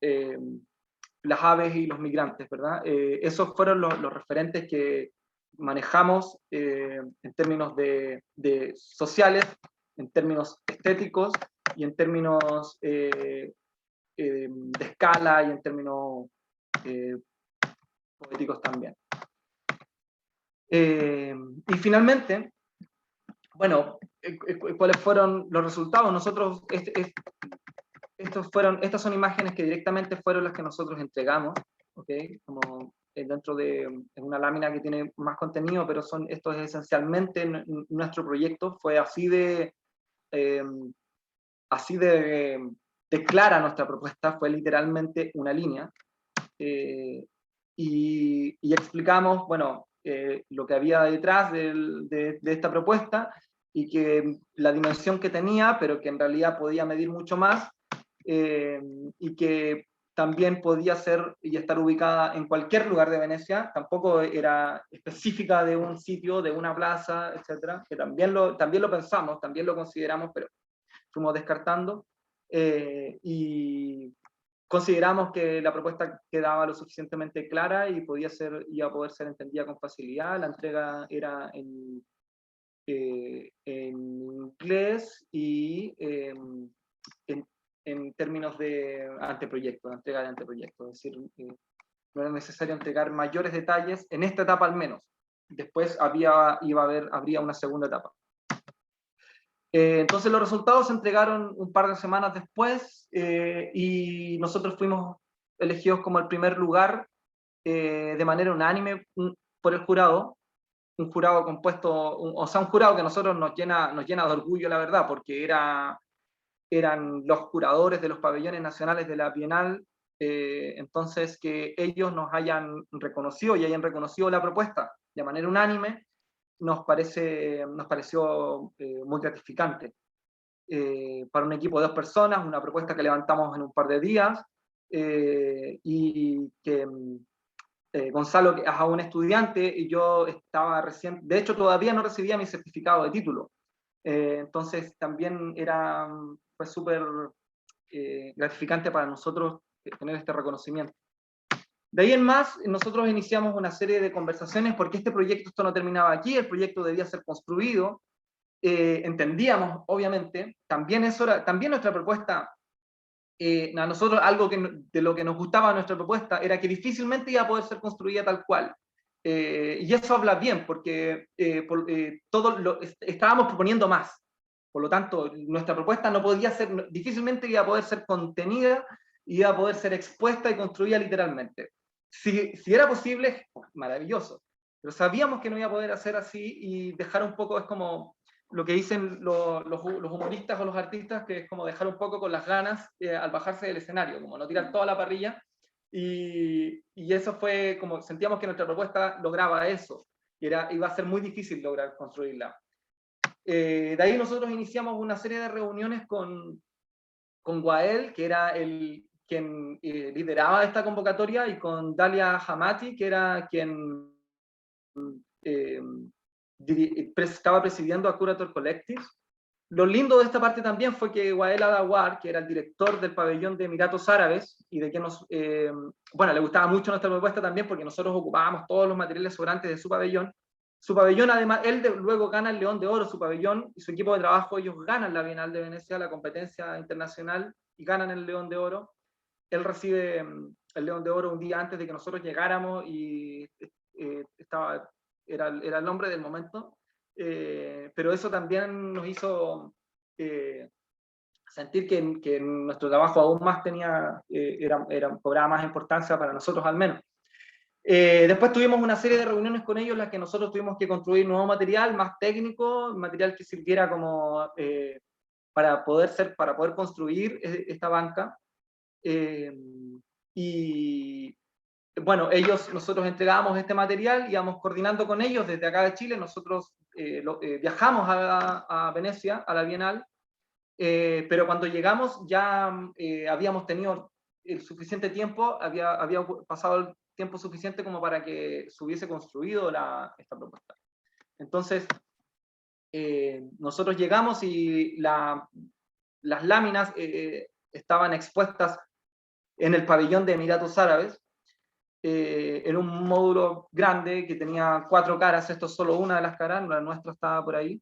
las aves y los migrantes, ¿verdad? Esos fueron los referentes que manejamos en términos de sociales, en términos estéticos y en términos de escala y en términos poéticos también. Y finalmente, bueno, ¿cuáles fueron los resultados? Nosotros, estas son imágenes que directamente fueron las que nosotros entregamos, ¿ok? Como dentro de una lámina que tiene más contenido, pero esto es esencialmente nuestro proyecto, fue así de clara nuestra propuesta, fue literalmente una línea, y explicamos, bueno, lo que había detrás de esta propuesta, y que la dimensión que tenía, pero que en realidad podía medir mucho más, y que también podía ser y estar ubicada en cualquier lugar de Venecia, tampoco era específica de un sitio, de una plaza, etcétera, que también lo pensamos, también lo consideramos, pero fuimos descartando, y consideramos que la propuesta quedaba lo suficientemente clara y iba a poder ser entendida con facilidad. La entrega era en inglés y en términos de anteproyecto, de entrega de anteproyecto. Es decir, no era necesario entregar mayores detalles, en esta etapa al menos. Después habría una segunda etapa. Entonces los resultados se entregaron un par de semanas después, y nosotros fuimos elegidos como el primer lugar de manera unánime por el jurado, un jurado compuesto, un jurado que a nosotros nos llena de orgullo, la verdad, porque eran los juradores de los pabellones nacionales de la Bienal, entonces que ellos nos hayan reconocido y hayan reconocido la propuesta de manera unánime, nos pareció muy gratificante. Para un equipo de 2 personas, una propuesta que levantamos en un par de días, y que Gonzalo, que es aún estudiante, y yo estaba recién, de hecho todavía no recibía mi certificado de título, entonces también fue súper gratificante para nosotros tener este reconocimiento. De ahí en más, nosotros iniciamos una serie de conversaciones porque este proyecto, esto no terminaba aquí, el proyecto debía ser construido. Entendíamos, obviamente, también nuestra propuesta, a nosotros algo de lo que nos gustaba de nuestra propuesta era que difícilmente iba a poder ser construida tal cual. Y eso habla bien, porque estábamos proponiendo más. Por lo tanto, nuestra propuesta difícilmente iba a poder ser contenida, iba a poder ser expuesta y construida literalmente. Si era posible, maravilloso. Pero sabíamos que no iba a poder hacer así, y dejar un poco, es como lo que dicen los humoristas o los artistas, que es como dejar un poco con las ganas al bajarse del escenario, como no tirar toda la parrilla, y eso fue como, sentíamos que nuestra propuesta lograba eso, y iba a ser muy difícil lograr construirla. De ahí nosotros iniciamos una serie de reuniones con Wael, que era quien lideraba esta convocatoria, y con Dalia Hamati, que era quien estaba presidiendo a Curator Collective. Lo lindo de esta parte también fue que Wael Adawar, que era el director del pabellón de Emiratos Árabes, y de que le gustaba mucho nuestra propuesta también, porque nosotros ocupábamos todos los materiales sobrantes de su pabellón. Su pabellón, además, luego gana el León de Oro, su pabellón y su equipo de trabajo, ellos ganan la Bienal de Venecia, la competencia internacional, y ganan el León de Oro. Él recibe el León de Oro un día antes de que nosotros llegáramos, y era el hombre del momento, pero eso también nos hizo sentir que nuestro trabajo aún más cobraba más importancia para nosotros al menos. Después tuvimos una serie de reuniones con ellos en las que nosotros tuvimos que construir nuevo material, más técnico, material que sirviera como para poder construir esta banca. Y bueno, nosotros entregábamos este material, íbamos coordinando con ellos desde acá de Chile, nosotros viajamos a Venecia, a la Bienal, pero cuando llegamos ya habíamos tenido el suficiente tiempo, había pasado el tiempo suficiente como para que se hubiese construido esta propuesta. Entonces, nosotros llegamos y las láminas estaban expuestas en el pabellón de Emiratos Árabes, en un módulo grande que tenía 4 caras, esto es solo una de las caras, la nuestra estaba por ahí,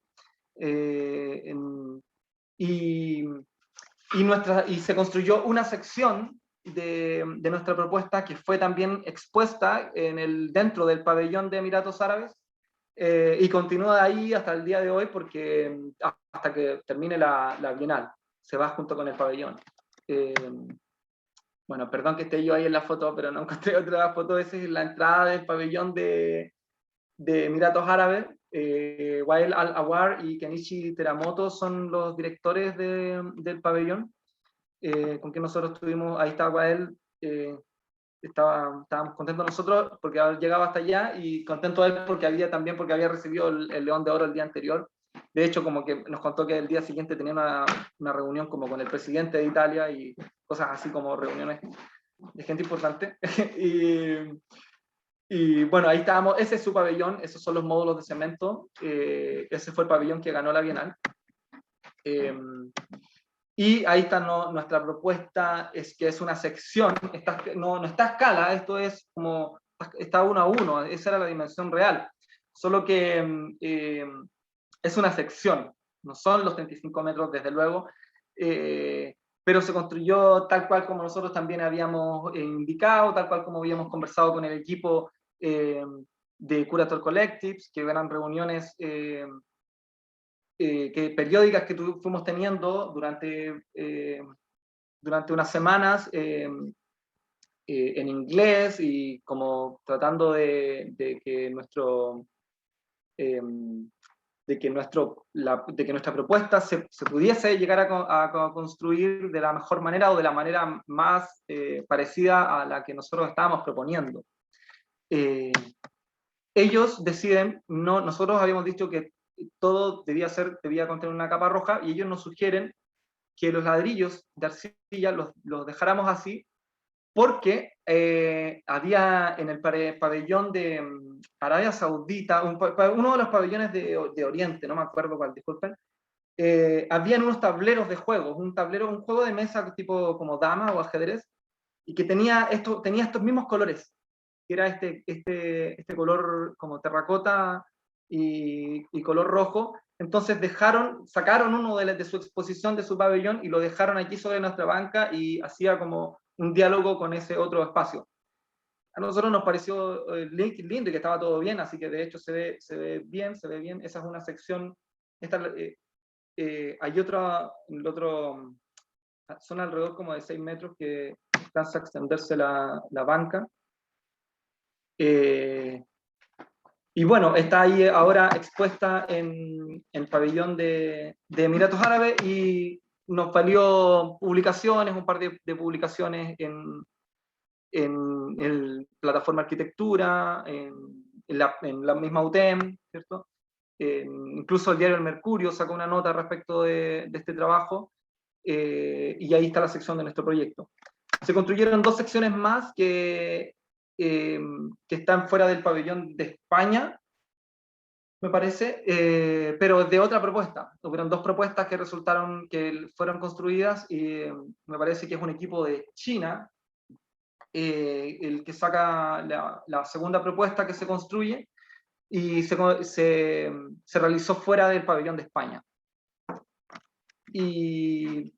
y se construyó una sección de nuestra propuesta que fue también expuesta dentro del pabellón de Emiratos Árabes, y continúa ahí hasta el día de hoy hasta que termine la Bienal, se va junto con el pabellón. Bueno, perdón que esté yo ahí en la foto, pero no encontré otra foto. Esa es la entrada del pabellón de Emiratos Árabes. Wael Al-Awar y Kenichi Teramoto son los directores del pabellón, con quien nosotros estuvimos. Ahí está Wael, estábamos contentos nosotros porque había llegado hasta allá, y contento él porque había recibido el León de Oro el día anterior. De hecho, como que nos contó que el día siguiente tenía una reunión como con el presidente de Italia y cosas así, como reuniones de gente importante. y bueno, ahí estábamos, ese es su pabellón, esos son los módulos de cemento, ese fue el pabellón que ganó la Bienal. Y ahí está nuestra propuesta, que es una sección, no está a escala, esto es como, está 1 a 1, esa era la dimensión real, solo que es una sección, no son los 35 metros desde luego, pero se construyó tal cual como nosotros también habíamos indicado, tal cual como habíamos conversado con el equipo de Curator Collectives, que eran reuniones periódicas que fuimos teniendo durante unas semanas en inglés, y como tratando de que nuestra propuesta se pudiese llegar a construir de la mejor manera, o de la manera más parecida a la que nosotros estábamos proponiendo. Ellos deciden, nosotros habíamos dicho que todo debía contener una capa roja, y ellos nos sugieren que los ladrillos de arcilla los dejáramos así, porque había en el pabellón de Arabia Saudita, uno de los pabellones de Oriente, no me acuerdo cuál, disculpen, habían unos tableros de juegos, un juego de mesa tipo como dama o ajedrez, y que tenía estos mismos colores, que era este color como terracota y color rojo. Entonces sacaron uno de su exposición de su pabellón y lo dejaron aquí sobre nuestra banca, y hacía como un diálogo con ese otro espacio. A nosotros nos pareció lindo y que estaba todo bien, así que de hecho se ve bien. Esa es una sección. Hay son alrededor como de 6 metros que alcanza a extenderse la banca. Y bueno, está ahí ahora expuesta en el pabellón de Emiratos Árabes, y nos valió publicaciones, un par de publicaciones en plataforma arquitectura, en la misma UTEM, ¿cierto? Incluso el diario El Mercurio sacó una nota respecto de este trabajo, y ahí está la sección de nuestro proyecto. Se construyeron 2 secciones más que están fuera del pabellón de España, me parece, pero de otra propuesta. Hubieron 2 propuestas que fueron construidas, y me parece que es un equipo de China el que saca la segunda propuesta que se construye, y se realizó fuera del pabellón de España. Y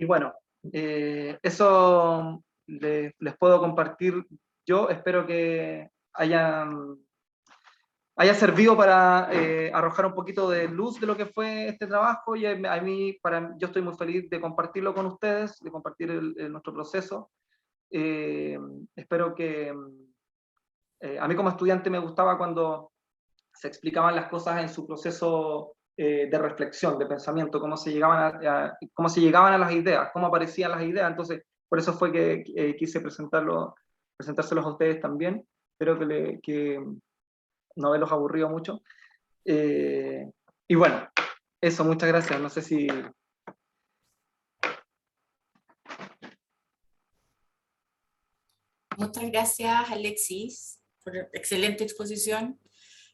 bueno, eso les puedo compartir yo. Espero que hayan haya servido para arrojar un poquito de luz de lo que fue este trabajo, y a mí, yo estoy muy feliz de compartirlo con ustedes, de compartir nuestro proceso. Espero que a mí como estudiante me gustaba cuando se explicaban las cosas en su proceso de reflexión, de pensamiento, cómo se llegaban a las ideas, cómo aparecían las ideas. Entonces, por eso fue que quise presentárselos a ustedes también. Espero que no haberlos aburrido mucho. Y bueno, eso, muchas gracias. No sé si... Muchas gracias, Alexis, por excelente exposición.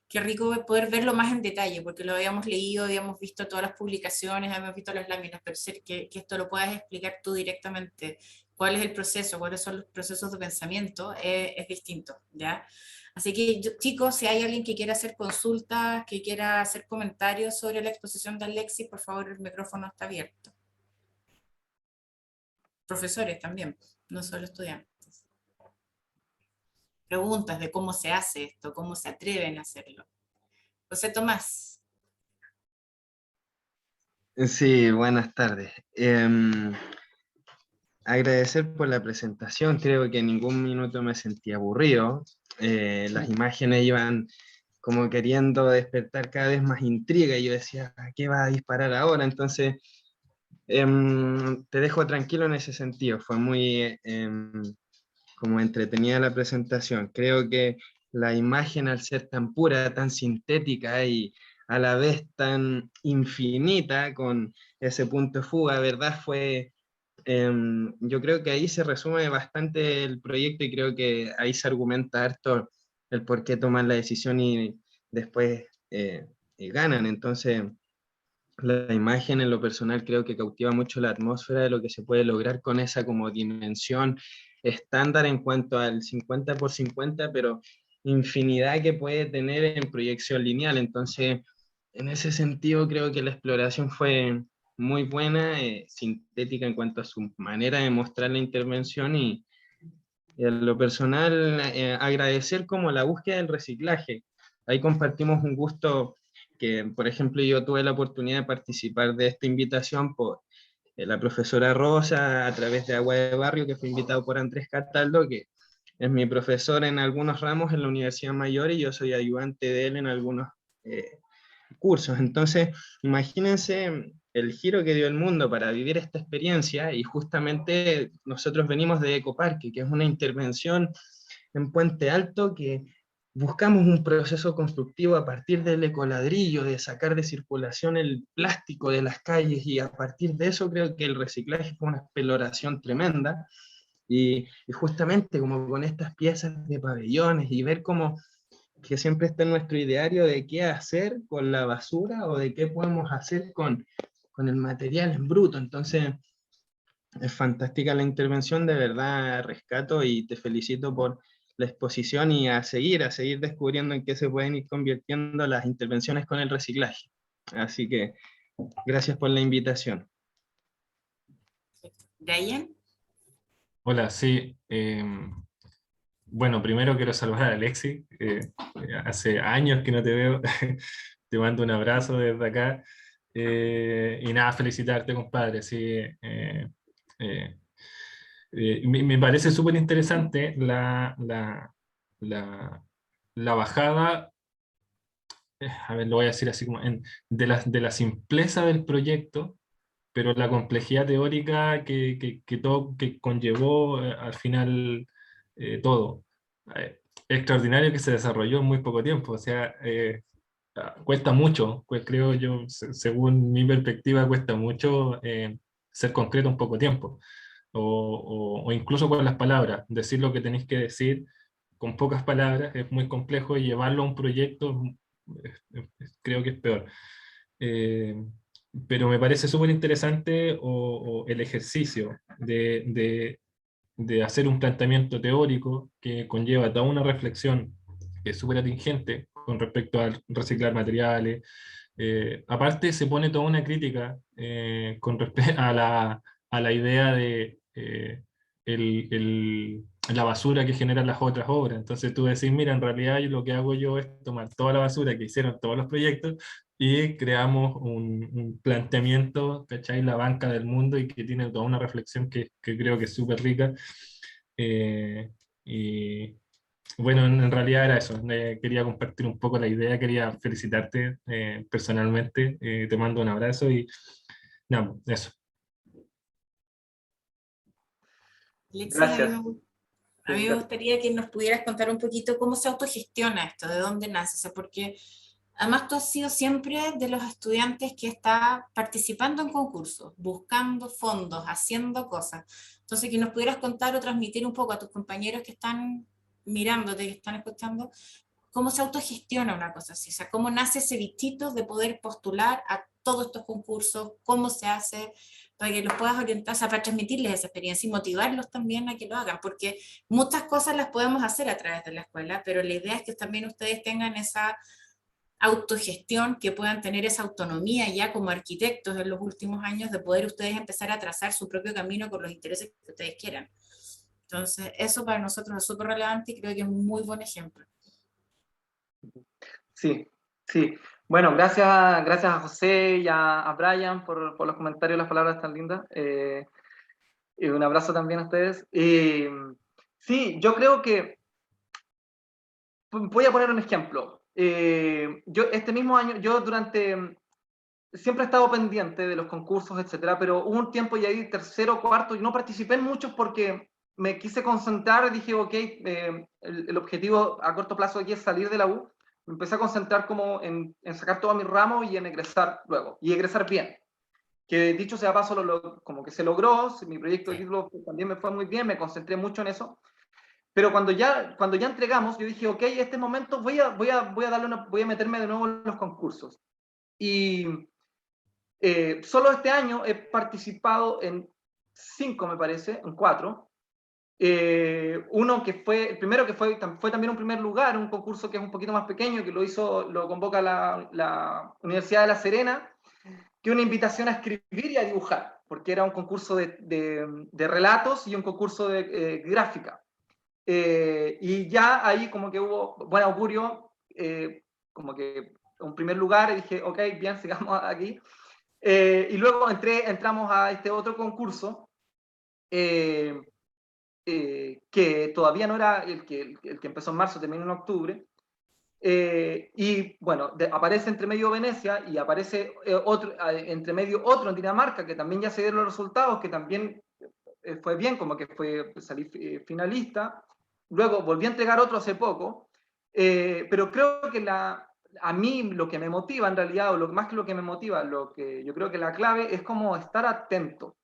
Qué rico poder verlo más en detalle, porque lo habíamos leído, habíamos visto todas las publicaciones, habíamos visto las láminas, pero ser que esto lo puedas explicar tú directamente, cuál es el proceso, cuáles son los procesos de pensamiento, es distinto, ¿ya? Así que, chicos, si hay alguien que quiera hacer consultas, que quiera hacer comentarios sobre la exposición de Alexis, por favor, el micrófono está abierto. Profesores también, no solo estudiantes. Preguntas de cómo se hace esto, cómo se atreven a hacerlo. José Tomás. Sí, buenas tardes. Agradecer por la presentación, creo que en ningún minuto me sentí aburrido. Las imágenes iban como queriendo despertar cada vez más intriga y yo decía, ¿a qué va a disparar ahora? Entonces, te dejo tranquilo en ese sentido, fue muy como entretenida la presentación. Creo que la imagen, al ser tan pura, tan sintética y a la vez tan infinita, con ese punto de fuga, ¿verdad? Yo creo que ahí se resume bastante el proyecto y creo que ahí se argumenta harto el por qué toman la decisión y después ganan. Entonces, la imagen en lo personal creo que cautiva mucho la atmósfera de lo que se puede lograr con esa como dimensión estándar en cuanto al 50 por 50, pero infinidad que puede tener en proyección lineal. Entonces, en ese sentido creo que la exploración fue muy buena, sintética en cuanto a su manera de mostrar la intervención y en lo personal agradecer como la búsqueda del reciclaje. Ahí compartimos un gusto que, por ejemplo, yo tuve la oportunidad de participar de esta invitación por la profesora Rosa a través de Agua de Barrio, que fue invitado por Andrés Cataldo, que es mi profesor en algunos ramos en la Universidad Mayor y yo soy ayudante de él en algunos cursos. Entonces, imagínense el giro que dio el mundo para vivir esta experiencia y justamente nosotros venimos de Ecoparque, que es una intervención en Puente Alto que buscamos un proceso constructivo a partir del ecoladrillo, de sacar de circulación el plástico de las calles y a partir de eso creo que el reciclaje fue una exploración tremenda y justamente como con estas piezas de pabellones y ver cómo que siempre está en nuestro ideario de qué hacer con la basura o de qué podemos hacer con el material en bruto. Entonces, es fantástica la intervención, de verdad rescato y te felicito por la exposición y a seguir descubriendo en qué se pueden ir convirtiendo las intervenciones con el reciclaje. Así que gracias por la invitación. Brian. Hola, sí. Bueno, primero quiero saludar a Alexi. Hace años que no te veo. Te mando un abrazo desde acá. Y nada, felicitarte, compadre. Sí, me parece súper interesante la, la bajada, a ver, lo voy a decir así como, de la simpleza del proyecto, pero la complejidad teórica que conllevó al final todo. Extraordinario que se desarrolló en muy poco tiempo, o sea, cuesta mucho, pues creo yo, según mi perspectiva, cuesta mucho ser concreto en poco tiempo, o incluso con las palabras, decir lo que tenéis que decir con pocas palabras es muy complejo y llevarlo a un proyecto creo que es peor. Eh, pero me parece súper interesante o el ejercicio de hacer un planteamiento teórico que conlleva toda una reflexión que es súper atingente con respecto al reciclar materiales. Aparte se pone toda una crítica con respecto a la idea de la basura que generan las otras obras. Entonces tú decís, mira, en realidad lo que hago yo es tomar toda la basura que hicieron todos los proyectos y creamos un planteamiento, ¿cachai? La banca del mundo y que tiene toda una reflexión que creo que es súper rica. Y bueno, en realidad era eso. Quería compartir un poco la idea, quería felicitarte personalmente, te mando un abrazo y no, eso. Alexis, Gracias. a mí me gustaría que nos pudieras contar un poquito cómo se autogestiona esto, de dónde nace, o sea, porque además tú has sido siempre de los estudiantes que está participando en concursos, buscando fondos, haciendo cosas. Entonces, que nos pudieras contar o transmitir un poco a tus compañeros que están mirándote, que están escuchando, cómo se autogestiona una cosa así, o sea, cómo nace ese bichito de poder postular a todos estos concursos, cómo se hace, para que los puedas orientar, o sea, para transmitirles esa experiencia y motivarlos también a que lo hagan, porque muchas cosas las podemos hacer a través de la escuela, pero la idea es que también ustedes tengan esa autogestión, que puedan tener esa autonomía ya como arquitectos en los últimos años de poder ustedes empezar a trazar su propio camino con los intereses que ustedes quieran. Entonces, eso para nosotros es súper relevante y creo que es un muy buen ejemplo. Sí, sí. Bueno, gracias a José y a Brian por los comentarios y las palabras tan lindas. Y un abrazo también a ustedes. Sí, yo creo que voy a poner un ejemplo. Yo este mismo año, siempre he estado pendiente de los concursos, etcétera, pero hubo un tiempo y ahí tercero, cuarto, y no participé en muchos porque me quise concentrar, dije, ok, el objetivo a corto plazo aquí es salir de la U. Me empecé a concentrar como en sacar todos mis ramos y en egresar luego, y egresar bien. Que dicho sea paso, como que se logró, mi proyecto de título también me fue muy bien, me concentré mucho en eso. Pero cuando ya entregamos, yo dije, ok, este momento voy a meterme de nuevo en los concursos. Y solo este año he participado en 5, me parece, en 4. Uno que fue, el primero que fue también un primer lugar, un concurso que es un poquito más pequeño, que lo convoca la Universidad de La Serena, que una invitación a escribir y a dibujar, porque era un concurso de relatos y un concurso de gráfica. Y ya ahí como que hubo buen augurio, como que un primer lugar, y dije, ok, bien, sigamos aquí. Y luego entramos a este otro concurso, que todavía no era el que empezó en marzo, terminó en octubre. Y bueno, aparece entre medio Venecia y aparece entre medio otro en Dinamarca, que también ya se dieron los resultados, que también fue bien, como que salí finalista. Luego volví a entregar otro hace poco, pero creo que a mí lo que me motiva en realidad, o más que lo que me motiva, lo que yo creo que la clave es como estar atento.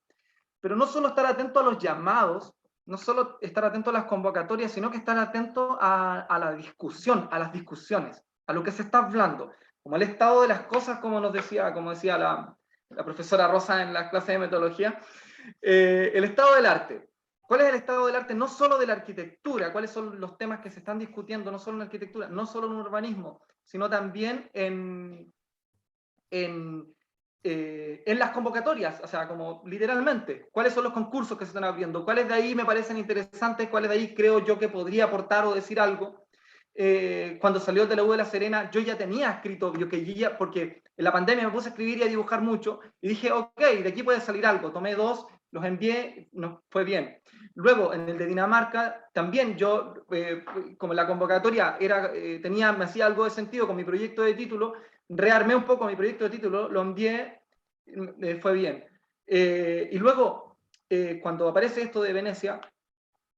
Pero no solo estar atento a los llamados, no solo estar atento a las convocatorias, sino que estar atento a la discusión, a las discusiones, a lo que se está hablando, como el estado de las cosas, como decía la profesora Rosa en la clase de metodología, el estado del arte. ¿Cuál es el estado del arte? No solo de la arquitectura, cuáles son los temas que se están discutiendo, no solo en la arquitectura, no solo en urbanismo, sino también en las convocatorias, o sea, como literalmente, cuáles son los concursos que se están abriendo, cuáles de ahí me parecen interesantes, cuáles de ahí creo yo que podría aportar o decir algo. Cuando salió de la U de La Serena, yo ya tenía escrito, porque en la pandemia me puse a escribir y a dibujar mucho, y dije, ok, de aquí puede salir algo. Tomé 2, los envié, nos fue bien. Luego, en el de Dinamarca, también yo, como la convocatoria me hacía algo de sentido con mi proyecto de título, rearmé un poco mi proyecto de título, lo envié, fue bien. Y luego, cuando aparece esto de Venecia,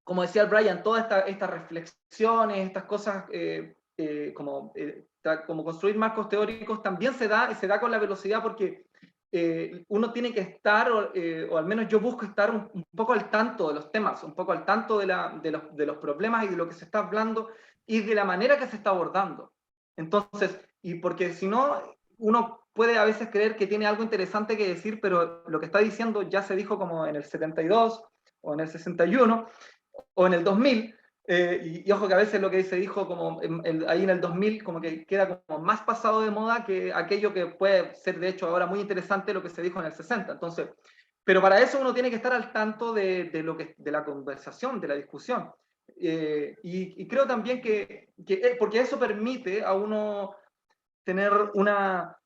como decía el Brian, todas estas reflexiones, estas cosas como construir marcos teóricos, también se da con la velocidad porque uno tiene que estar, o al menos yo busco estar un poco al tanto de los temas, un poco al tanto de los problemas y de lo que se está hablando y de la manera que se está abordando. Entonces, y porque si no, uno puede a veces creer que tiene algo interesante que decir, pero lo que está diciendo ya se dijo como en el 72 o en el 61 o en el 2000, y ojo que a veces lo que se dijo como ahí en el 2000 como que queda como más pasado de moda que aquello que puede ser de hecho ahora muy interesante lo que se dijo en el 60. Entonces, pero para eso uno tiene que estar al tanto de la conversación, de la discusión. Y creo también porque eso permite a uno tener una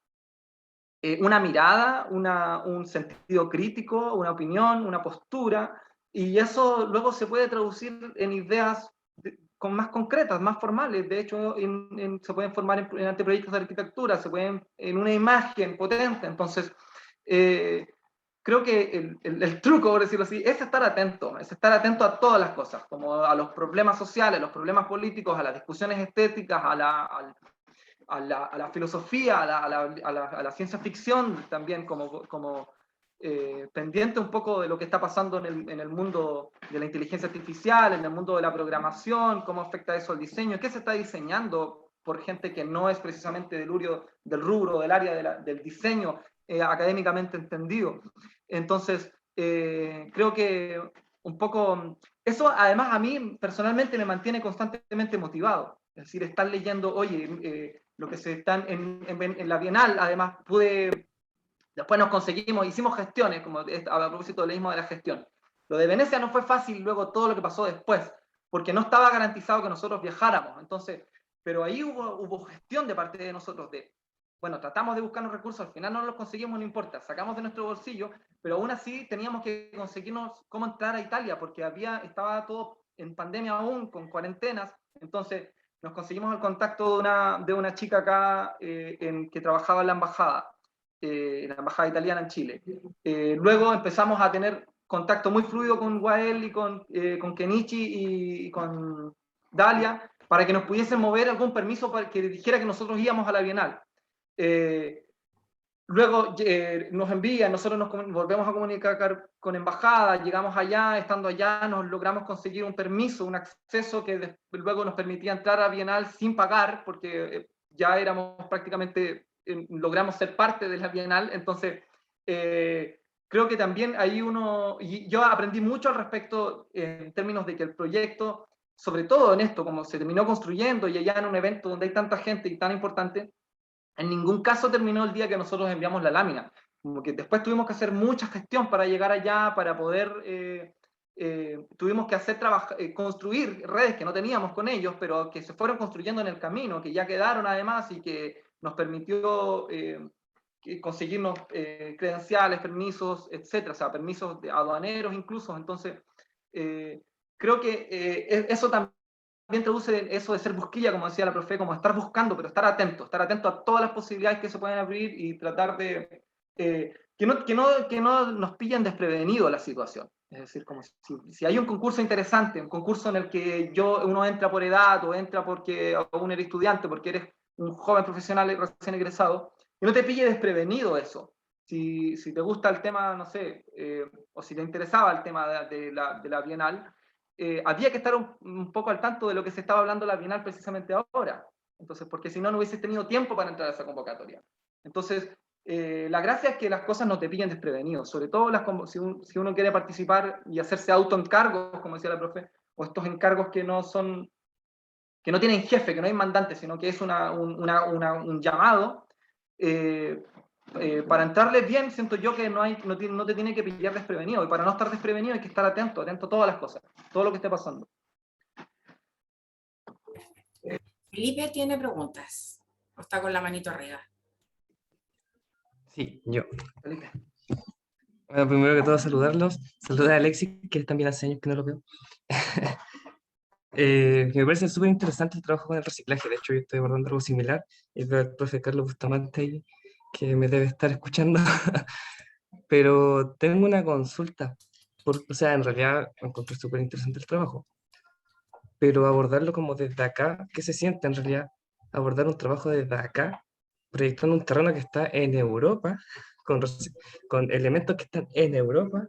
mirada, un sentido crítico, una opinión, una postura, y eso luego se puede traducir en ideas más concretas, más formales. De hecho, se pueden formar en anteproyectos de arquitectura, se pueden en una imagen potente. Entonces, creo que el truco, por decirlo así, es estar atento a todas las cosas, como a los problemas sociales, a los problemas políticos, a las discusiones estéticas, a la filosofía, a la ciencia ficción también, como pendiente un poco de lo que está pasando en el mundo de la inteligencia artificial, en el mundo de la programación, cómo afecta eso al diseño, qué se está diseñando por gente que no es precisamente del rubro, del área del diseño académicamente entendido. Entonces, creo que un poco, eso además a mí personalmente me mantiene constantemente motivado. Es decir, estar leyendo, oye, lo que se está en la Bienal, además después hicimos gestiones, como a propósito del mismo de la gestión. Lo de Venecia no fue fácil, luego todo lo que pasó después, porque no estaba garantizado que nosotros viajáramos. Entonces, pero ahí hubo gestión de parte de nosotros bueno, tratamos de buscar los recursos, al final no los conseguimos, no importa, sacamos de nuestro bolsillo, pero aún así teníamos que conseguirnos cómo entrar a Italia, porque estaba todo en pandemia aún, con cuarentenas. Entonces nos conseguimos el contacto de una chica acá que trabajaba en la embajada italiana en Chile. Luego empezamos a tener contacto muy fluido con Wael y con Kenichi y con Dalia, para que nos pudiesen mover algún permiso para que dijera que nosotros íbamos a la Bienal. Luego nos envían, nosotros nos volvemos a comunicar con embajada, llegamos allá, estando allá nos logramos conseguir un permiso, un acceso que luego nos permitía entrar a Bienal sin pagar, porque ya éramos prácticamente, logramos ser parte de la Bienal. Entonces creo que también ahí y yo aprendí mucho al respecto en términos de que el proyecto, sobre todo en esto, como se terminó construyendo y allá en un evento donde hay tanta gente y tan importante, en ningún caso terminó el día que nosotros enviamos la lámina. Como que después tuvimos que hacer mucha gestión para llegar allá, para poder, tuvimos que construir redes que no teníamos con ellos, pero que se fueron construyendo en el camino, que ya quedaron además y que nos permitió conseguirnos credenciales, permisos, etcétera, o sea, permisos aduaneros incluso. Entonces, creo que eso también traduce eso de ser busquilla, como decía la profe, como estar buscando, pero estar atento a todas las posibilidades que se pueden abrir y tratar de que no nos pillen desprevenido la situación. Es decir, como si hay un concurso interesante, un concurso en el que uno entra por edad o entra porque aún eres estudiante, porque eres un joven profesional recién egresado, que no te pille desprevenido eso. Si te gusta el tema, no sé, o si te interesaba el tema de la Bienal, había que estar un poco al tanto de lo que se estaba hablando en la Bienal precisamente ahora. Entonces, porque si no, no hubiese tenido tiempo para entrar a esa convocatoria. Entonces, la gracia es que las cosas no te pillen desprevenidos, sobre todo si uno quiere participar y hacerse autoencargos, como decía la profe, o estos encargos que no tienen jefe, que no hay mandante, sino que es un llamado. Para entrarle bien, siento yo que no te tiene que pillar desprevenido, y para no estar desprevenido hay que estar atento a todas las cosas, todo lo que esté pasando. Felipe tiene preguntas, o está con la manito arriba. Sí, yo. Felipe. Bueno, primero que todo saludarlos, saludar a Alexis, que también hace años que no lo veo. Me parece súper interesante el trabajo con el reciclaje. De hecho, yo estoy abordando algo similar y veo al profe Carlos Bustamante ahí, que me debe estar escuchando. Pero tengo una consulta. O sea, en realidad encontré súper interesante el trabajo, pero abordarlo como desde acá, ¿qué se siente en realidad? Abordar un trabajo desde acá, proyectando un terreno que está en Europa, con elementos que están en Europa,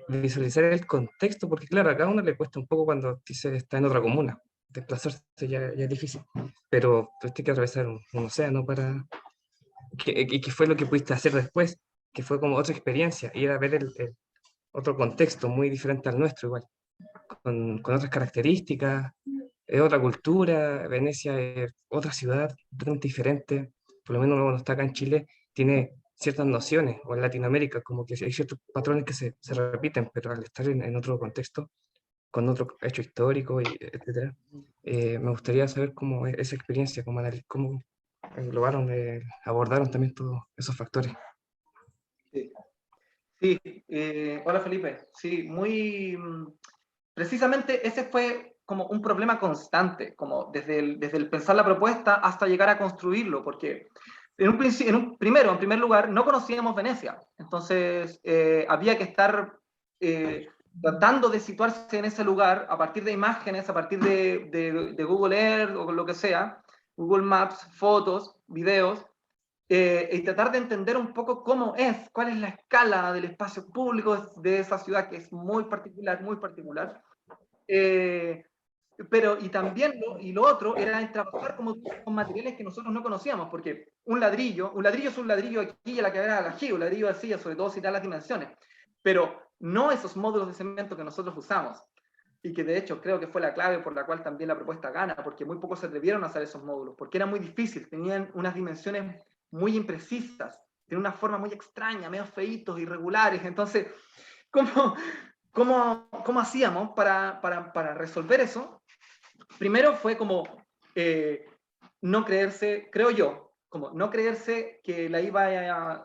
visualizar el contexto, porque claro, a cada uno le cuesta un poco cuando dice está en otra comuna, desplazarse ya es difícil, pero tú tienes que atravesar un océano para... ¿Qué fue lo que pudiste hacer después? Que fue como otra experiencia, ir a ver el otro contexto muy diferente al nuestro igual, con otras características, es otra cultura. Venecia es otra ciudad totalmente diferente, por lo menos cuando está acá en Chile, tiene ciertas nociones, o en Latinoamérica, como que hay ciertos patrones que se repiten, pero al estar en otro contexto, con otro hecho histórico, etc. Me gustaría saber cómo esa experiencia, cómo englobaron, abordaron también todos esos factores. Sí, sí, hola Felipe. Sí, precisamente ese fue como un problema constante, como desde el pensar la propuesta hasta llegar a construirlo, porque en primer lugar, no conocíamos Venecia, entonces había que estar tratando de situarse en ese lugar a partir de imágenes, a partir de Google Earth o lo que sea, Google Maps, fotos, videos, y tratar de entender un poco cómo es, cuál es la escala del espacio público de esa ciudad que es muy particular, muy particular. Pero y también lo otro era trabajar como con materiales que nosotros no conocíamos, porque un ladrillo es un ladrillo aquí y a la que era aquí, un ladrillo así, sobre todo si da las dimensiones, pero no esos módulos de cemento que nosotros usamos, y que de hecho creo que fue la clave por la cual también la propuesta gana, porque muy pocos se atrevieron a hacer esos módulos, porque era muy difícil, tenían unas dimensiones muy imprecisas, tenían una forma muy extraña, medio feitos, irregulares, entonces, ¿cómo hacíamos para resolver eso? Primero fue como no creerse, creo yo, como no creerse que la iba a...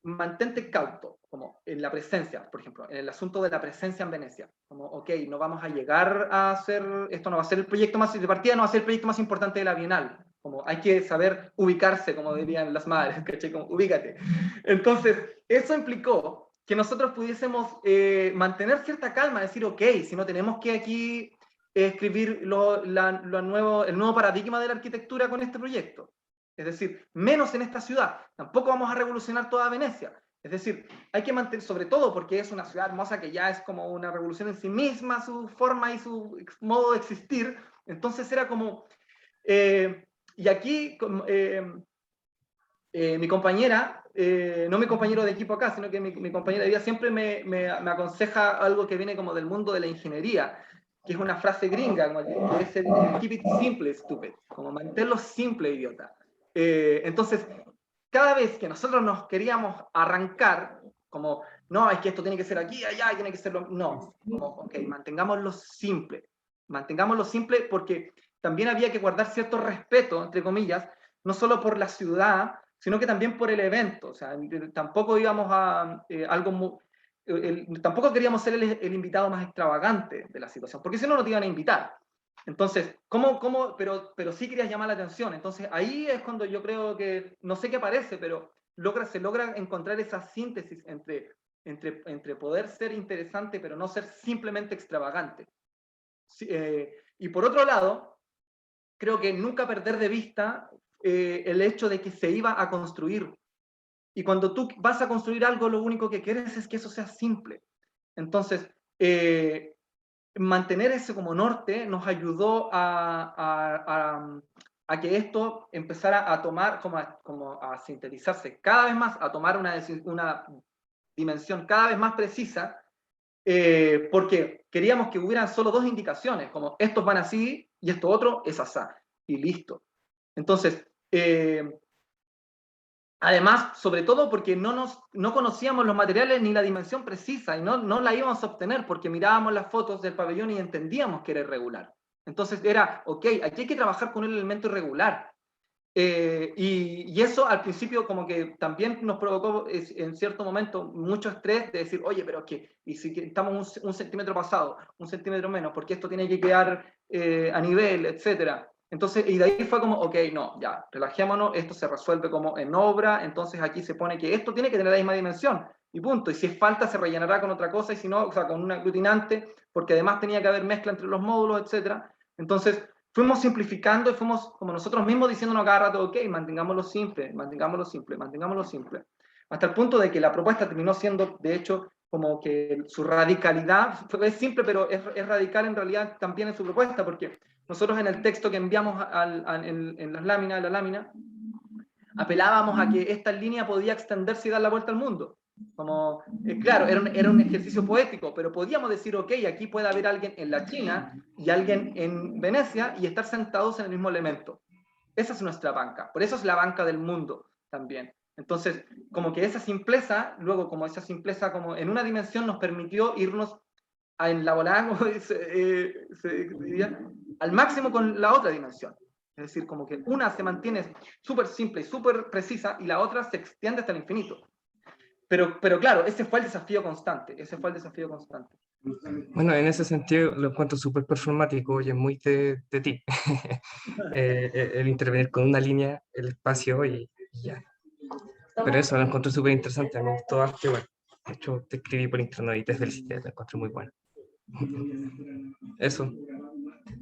mantente cauto, como en la presencia, por ejemplo, en el asunto de la presencia en Venecia. Como, ok, no vamos a llegar a hacer, esto no va a ser el proyecto más, de partida no va a ser el proyecto más importante de la Bienal. Como hay que saber ubicarse, como dirían las madres, ¿cachai? Como, ubícate. Entonces, eso implicó que nosotros pudiésemos mantener cierta calma, decir, ok, si no tenemos que aquí escribir el nuevo paradigma de la arquitectura con este proyecto. Es decir, menos en esta ciudad. Tampoco vamos a revolucionar toda Venecia. Es decir, hay que mantener, sobre todo porque es una ciudad hermosa que ya es como una revolución en sí misma, su forma y su modo de existir. Entonces era como... y aquí mi compañera, no mi compañero de equipo acá, sino que mi compañera de vida siempre me aconseja algo que viene como del mundo de la ingeniería, que es una frase gringa, como que es el keep it simple, stupid, como mantenerlo simple, idiota. Entonces, cada vez que nosotros nos queríamos arrancar, como, no, es que esto tiene que ser aquí, allá, tiene que ser no, como, ok, mantengámoslo simple porque también había que guardar cierto respeto, entre comillas, no solo por la ciudad, sino que también por el evento. O sea, tampoco íbamos a tampoco queríamos ser el invitado más extravagante de la situación, porque si no, no te iban a invitar. Entonces, pero sí querías llamar la atención. Entonces, ahí es cuando yo creo que, no sé qué parece, pero se logra encontrar esa síntesis entre poder ser interesante, pero no ser simplemente extravagante. Sí, y por otro lado, creo que nunca perder de vista el hecho de que se iba a construir. Y cuando tú vas a construir algo, lo único que quieres es que eso sea simple. Entonces, mantener ese como norte nos ayudó a que esto empezara a tomar, como a sintetizarse cada vez más, a tomar una dimensión cada vez más precisa, porque queríamos que hubieran solo dos indicaciones, como estos van así y esto otro es asá, y listo. Entonces, además, sobre todo porque no conocíamos los materiales ni la dimensión precisa y no la íbamos a obtener porque mirábamos las fotos del pabellón y entendíamos que era irregular. Entonces era, ok, aquí hay que trabajar con un elemento irregular. Y eso al principio como que también nos provocó en cierto momento mucho estrés de decir, oye, pero es que, y si estamos un centímetro pasado, un centímetro menos, porque esto tiene que quedar a nivel, etcétera. Entonces, y de ahí fue como, ok, no, ya, relajémonos, esto se resuelve como en obra, entonces aquí se pone que esto tiene que tener la misma dimensión, y punto, y si es falta se rellenará con otra cosa, y si no, o sea, con un aglutinante, porque además tenía que haber mezcla entre los módulos, etcétera. Entonces, fuimos simplificando y fuimos como nosotros mismos diciéndonos cada rato, ok, mantengámoslo simple, mantengámoslo simple, mantengámoslo simple. Hasta el punto de que la propuesta terminó siendo, de hecho, como que su radicalidad es simple, pero es radical en realidad también en su propuesta, porque nosotros en el texto que enviamos en las láminas, en la lámina, apelábamos a que esta línea podía extenderse y dar la vuelta al mundo. Como, claro, era un ejercicio poético, pero podíamos decir, ok, aquí puede haber alguien en la China y alguien en Venecia y estar sentados en el mismo elemento. Esa es nuestra banca, por eso es la banca del mundo también. Entonces, como que esa simpleza, luego como esa simpleza como en una dimensión nos permitió irnos en la volada, como se diría, al máximo con la otra dimensión. Es decir, como que una se mantiene súper simple y súper precisa y la otra se extiende hasta el infinito. Pero claro, ese fue el desafío constante, Bueno, en ese sentido lo encuentro súper performático y es muy de ti. El intervenir con una línea, el espacio y ya. Pero eso lo encontré súper interesante, me gustó arte, bueno. De hecho, te escribí por internet y te felicité, lo encontré muy bueno. Eso,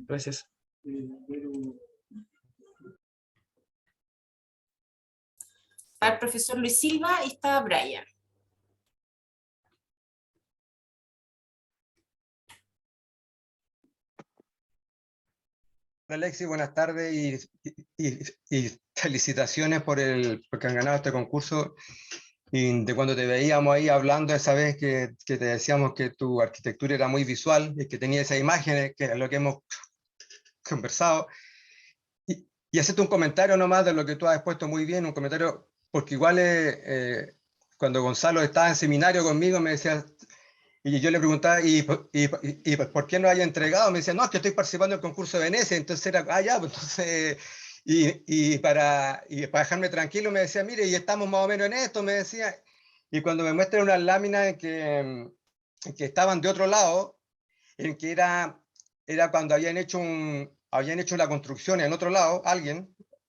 gracias. Está el profesor Luis Silva y está Brian. Alexi, buenas tardes y felicitaciones porque han ganado este concurso. Y de cuando te veíamos ahí hablando esa vez que te decíamos que tu arquitectura era muy visual y que tenía esas imágenes, que es lo que hemos conversado. Y hacerte un comentario nomás de lo que tú has expuesto muy bien, un comentario, porque igual cuando Gonzalo estaba en seminario conmigo me decía, y yo le preguntaba, ¿y por qué no haya entregado? Me decía, no, es que estoy participando en el concurso de Venecia. Entonces era, ya, pues entonces, para dejarme tranquilo me decía, mire, y estamos más o menos en esto, me decía. Y cuando me muestran unas láminas en que estaban de otro lado, en que era cuando habían hecho la construcción en otro lado,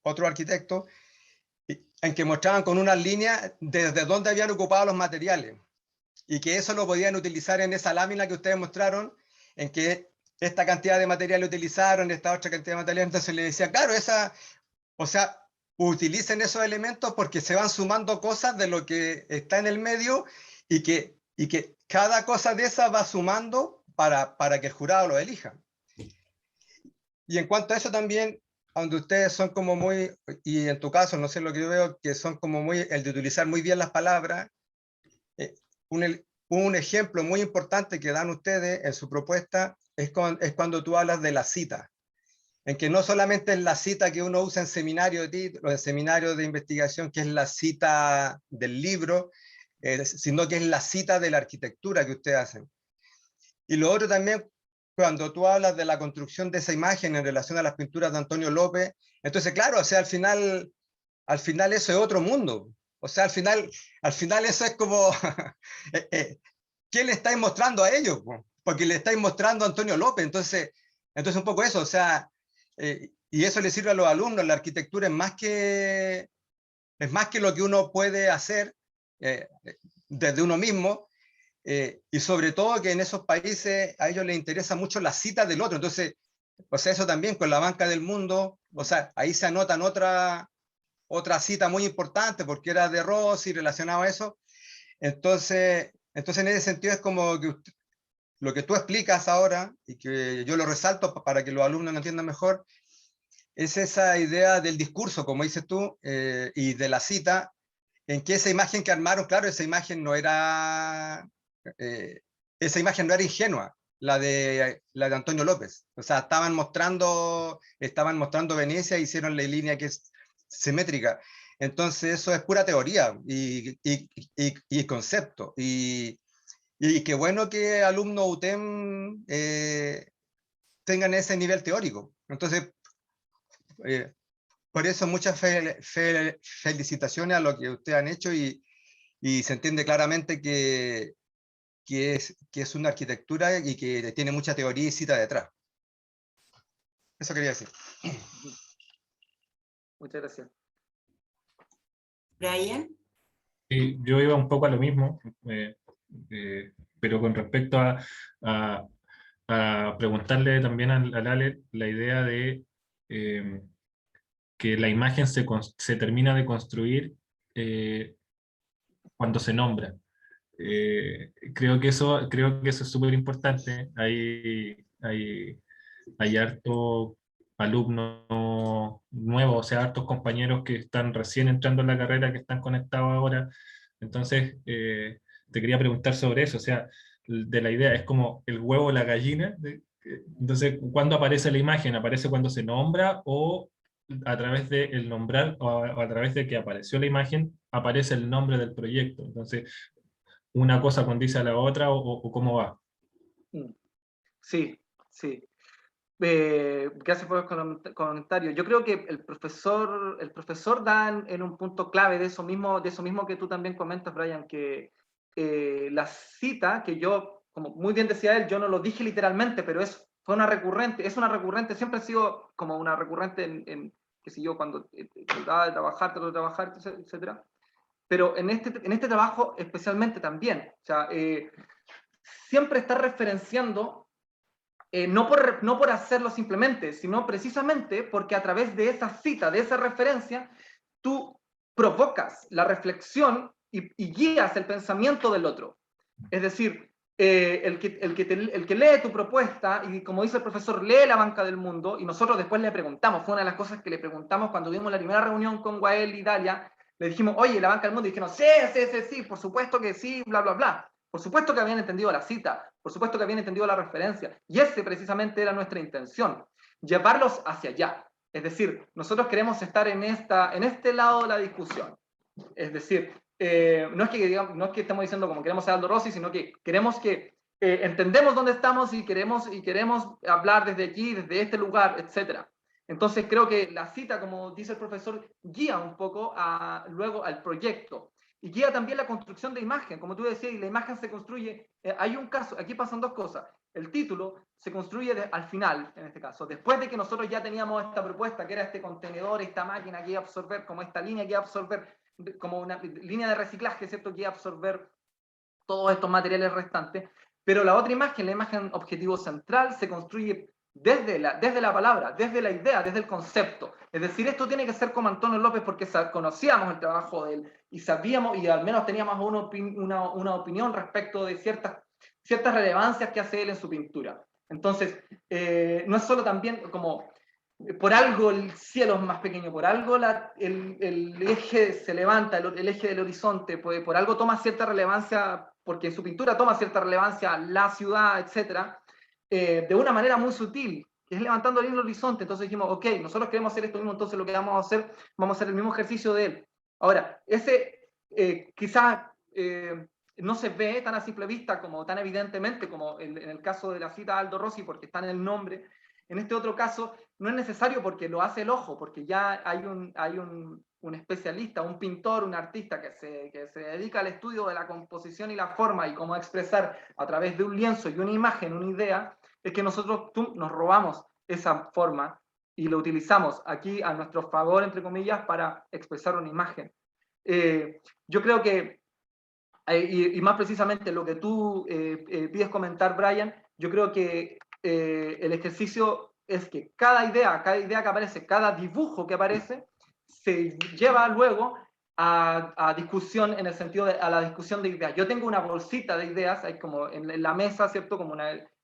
otro arquitecto, en que mostraban con unas líneas desde dónde habían ocupado los materiales. Y que eso lo podían utilizar en esa lámina que ustedes mostraron, en que esta cantidad de material utilizaron, esta otra cantidad de material, entonces le decía, claro, o sea, utilicen esos elementos porque se van sumando cosas de lo que está en el medio y que cada cosa de esas va sumando para que el jurado lo elija. Y en cuanto a eso también, donde ustedes son como muy, y en tu caso, no sé lo que yo veo, que son como muy, el de utilizar muy bien las palabras, un ejemplo muy importante que dan ustedes en su propuesta es cuando tú hablas de la cita, en que no solamente es la cita que uno usa en seminario de investigación, que es la cita del libro, sino que es la cita de la arquitectura que ustedes hacen. Y lo otro también, cuando tú hablas de la construcción de esa imagen en relación a las pinturas de Antonio López, entonces claro, o sea, al final eso es otro mundo. O sea, al final eso es como, ¿qué le estáis mostrando a ellos? Porque le estáis mostrando a Antonio López. Entonces un poco eso, o sea, y eso le sirve a los alumnos. La arquitectura es más que lo que uno puede hacer desde uno mismo, y sobre todo que en esos países a ellos les interesa mucho la cita del otro. Entonces, o sea, eso también con la Banca del Mundo, o sea, ahí se anotan otra cita muy importante porque era de Rossi relacionado a eso. Entonces en ese sentido es como que lo que tú explicas ahora y que yo lo resalto para que los alumnos lo entiendan mejor, es esa idea del discurso, como dices tú, y de la cita, en que esa imagen que armaron, claro, esa imagen no era ingenua, la de Antonio López. O sea, estaban mostrando Venecia, hicieron la línea que es simétrica. Entonces eso es pura teoría y concepto. Y qué bueno que alumnos UTEM tengan ese nivel teórico. Entonces, por eso muchas felicitaciones a lo que ustedes han hecho y se entiende claramente que es una arquitectura y que tiene mucha teoría y cita detrás. Eso quería decir. Muchas gracias. Brian. Sí, yo iba un poco a lo mismo, pero con respecto a preguntarle también al Ale la idea de que la imagen se termina de construir cuando se nombra. Creo que eso es súper importante. Hay harto alumnos nuevos, o sea, hartos compañeros que están recién entrando en la carrera, que están conectados ahora. Entonces, te quería preguntar sobre eso, o sea, de la idea, es como el huevo o la gallina. Entonces, ¿cuándo aparece la imagen? ¿Aparece cuando se nombra o a través de el nombrar o a través de que apareció la imagen, aparece el nombre del proyecto? Entonces, ¿una cosa condice a la otra o cómo va? Sí, sí. Gracias por el comentario. Yo creo que el profesor da en un punto clave de eso mismo que tú también comentas, Brian, que la cita, que yo, como muy bien decía él, yo no lo dije literalmente, pero es una recurrente, siempre ha sido como una recurrente qué sé yo, cuando trataba de trabajar, etcétera. Pero en este trabajo especialmente también, o sea, siempre está referenciando, no por hacerlo simplemente, sino precisamente porque a través de esa cita, de esa referencia, tú provocas la reflexión y guías el pensamiento del otro. Es decir, el que lee tu propuesta, y como dice el profesor, lee la banca del mundo, y nosotros después le preguntamos, fue una de las cosas que le preguntamos cuando tuvimos la primera reunión con Wael y Dalia, le dijimos, oye, la banca del mundo, y dijeron, sí, por supuesto que sí, bla, bla, bla. Por supuesto que habían entendido la cita, por supuesto que habían entendido la referencia, y ese precisamente era nuestra intención, llevarlos hacia allá. Es decir, nosotros queremos estar en este lado de la discusión. Es decir, no es que estemos diciendo como queremos ser Aldo Rossi, sino que queremos que entendemos dónde estamos y queremos hablar desde aquí, desde este lugar, etc. Entonces creo que la cita, como dice el profesor, guía un poco luego al proyecto. Y guía también la construcción de imagen, como tú decías, y la imagen se construye, hay un caso, aquí pasan dos cosas. El título se construye al final, en este caso, después de que nosotros ya teníamos esta propuesta, que era este contenedor, esta máquina que iba a absorber, como esta línea que iba a absorber, como una línea de reciclaje, ¿cierto?, que iba a absorber todos estos materiales restantes, pero la otra imagen, la imagen objetivo central, se construye desde la palabra, desde la idea, desde el concepto. Es decir, esto tiene que ser como Antonio López porque conocíamos el trabajo de él y sabíamos, y al menos teníamos una opinión respecto de ciertas relevancias que hace él en su pintura. Entonces, no es solo también como, por algo el cielo es más pequeño, por algo el eje se levanta, el eje del horizonte, pues, por algo toma cierta relevancia, porque en su pintura toma cierta relevancia la ciudad, etcétera, de una manera muy sutil, que es levantando el horizonte. Entonces dijimos, ok, nosotros queremos hacer esto mismo, entonces lo que vamos a hacer el mismo ejercicio de él. Ahora, ese quizás no se ve tan a simple vista, como tan evidentemente como en el caso de la cita de Aldo Rossi, porque está en el nombre. En este otro caso no es necesario porque lo hace el ojo, porque ya hay un especialista, un pintor, un artista que se dedica al estudio de la composición y la forma y cómo expresar a través de un lienzo y una imagen, una idea. Es que nosotros nos robamos esa forma y lo utilizamos aquí a nuestro favor, entre comillas, para expresar una imagen. Yo creo que, y más precisamente lo que tú pides comentar, Brian, yo creo que el ejercicio es que cada idea que aparece, cada dibujo que aparece, se lleva luego a discusión, en el sentido a la discusión de ideas. Yo tengo una bolsita de ideas, hay como en la mesa, ¿cierto? Como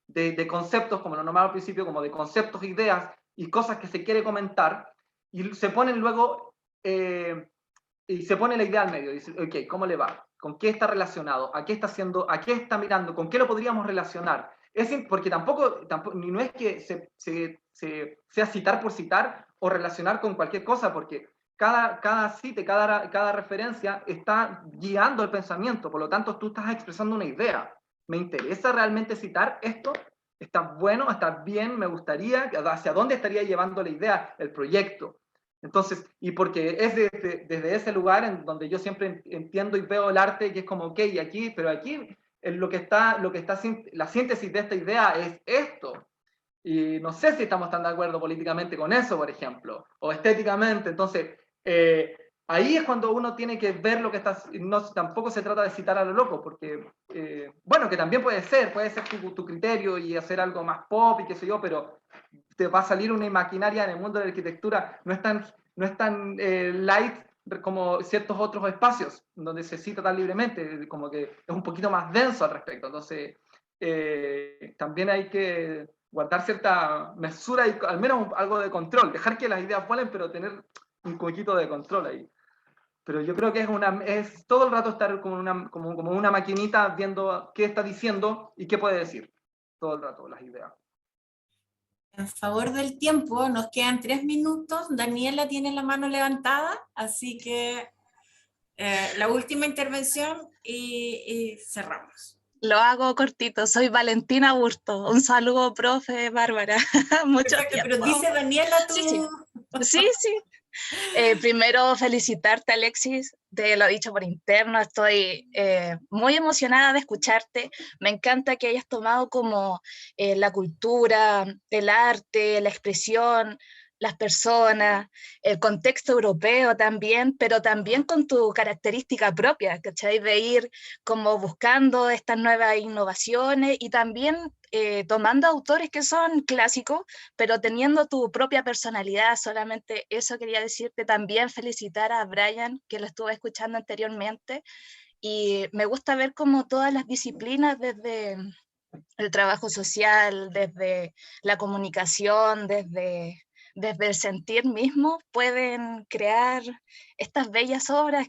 de conceptos, como lo nombraba al principio, como de conceptos, ideas y cosas que se quiere comentar, y se ponen luego, y se pone la idea al medio, dice, ok, ¿cómo le va? ¿Con qué está relacionado? ¿A qué está haciendo? ¿A qué está mirando? ¿Con qué lo podríamos relacionar? Porque tampoco ni no es que sea citar por citar o relacionar con cualquier cosa, porque cada cita, cada referencia está guiando el pensamiento, por lo tanto tú estás expresando una idea. ¿Me interesa realmente citar esto? ¿Está bueno? ¿Está bien? ¿Me gustaría? ¿Hacia dónde estaría llevando la idea, el proyecto? Entonces, y porque es desde ese lugar en donde yo siempre entiendo y veo el arte, que es como, ok, pero aquí la síntesis de esta idea es esto. Y no sé si estamos tan de acuerdo políticamente con eso, por ejemplo, o estéticamente. Entonces, ahí es cuando uno tiene que ver lo que está, tampoco se trata de citar a lo loco, porque, bueno, que también puede ser tu criterio y hacer algo más pop y qué sé yo, pero te va a salir una maquinaria en el mundo de la arquitectura, no es tan light como ciertos otros espacios donde se cita tan libremente, como que es un poquito más denso al respecto. Entonces, también hay que guardar cierta mesura y al menos algo de control, dejar que las ideas vuelen, pero tener un poquito de control ahí. Pero yo creo que es todo el rato estar como una maquinita viendo qué está diciendo y qué puede decir. Todo el rato, las ideas. En favor del tiempo, nos quedan 3 minutos. Daniela tiene la mano levantada, así que la última intervención y cerramos. Lo hago cortito, soy Valentina Burto. Un saludo, profe Bárbara. Mucho Perfecto, tiempo. pero dice Daniela tú. Sí, sí. Sí, sí. Primero felicitarte, Alexis, te lo he dicho por interno, estoy muy emocionada de escucharte. Me encanta que hayas tomado como la cultura, el arte, la expresión, las personas, el contexto europeo también, pero también con tu característica propia, ¿cachai? De ir como buscando estas nuevas innovaciones y también tomando autores que son clásicos, pero teniendo tu propia personalidad. Solamente eso quería decirte. También felicitar a Brian, que lo estuve escuchando anteriormente, y me gusta ver cómo todas las disciplinas, desde el trabajo social, desde la comunicación, desde el sentir mismo, pueden crear estas bellas obras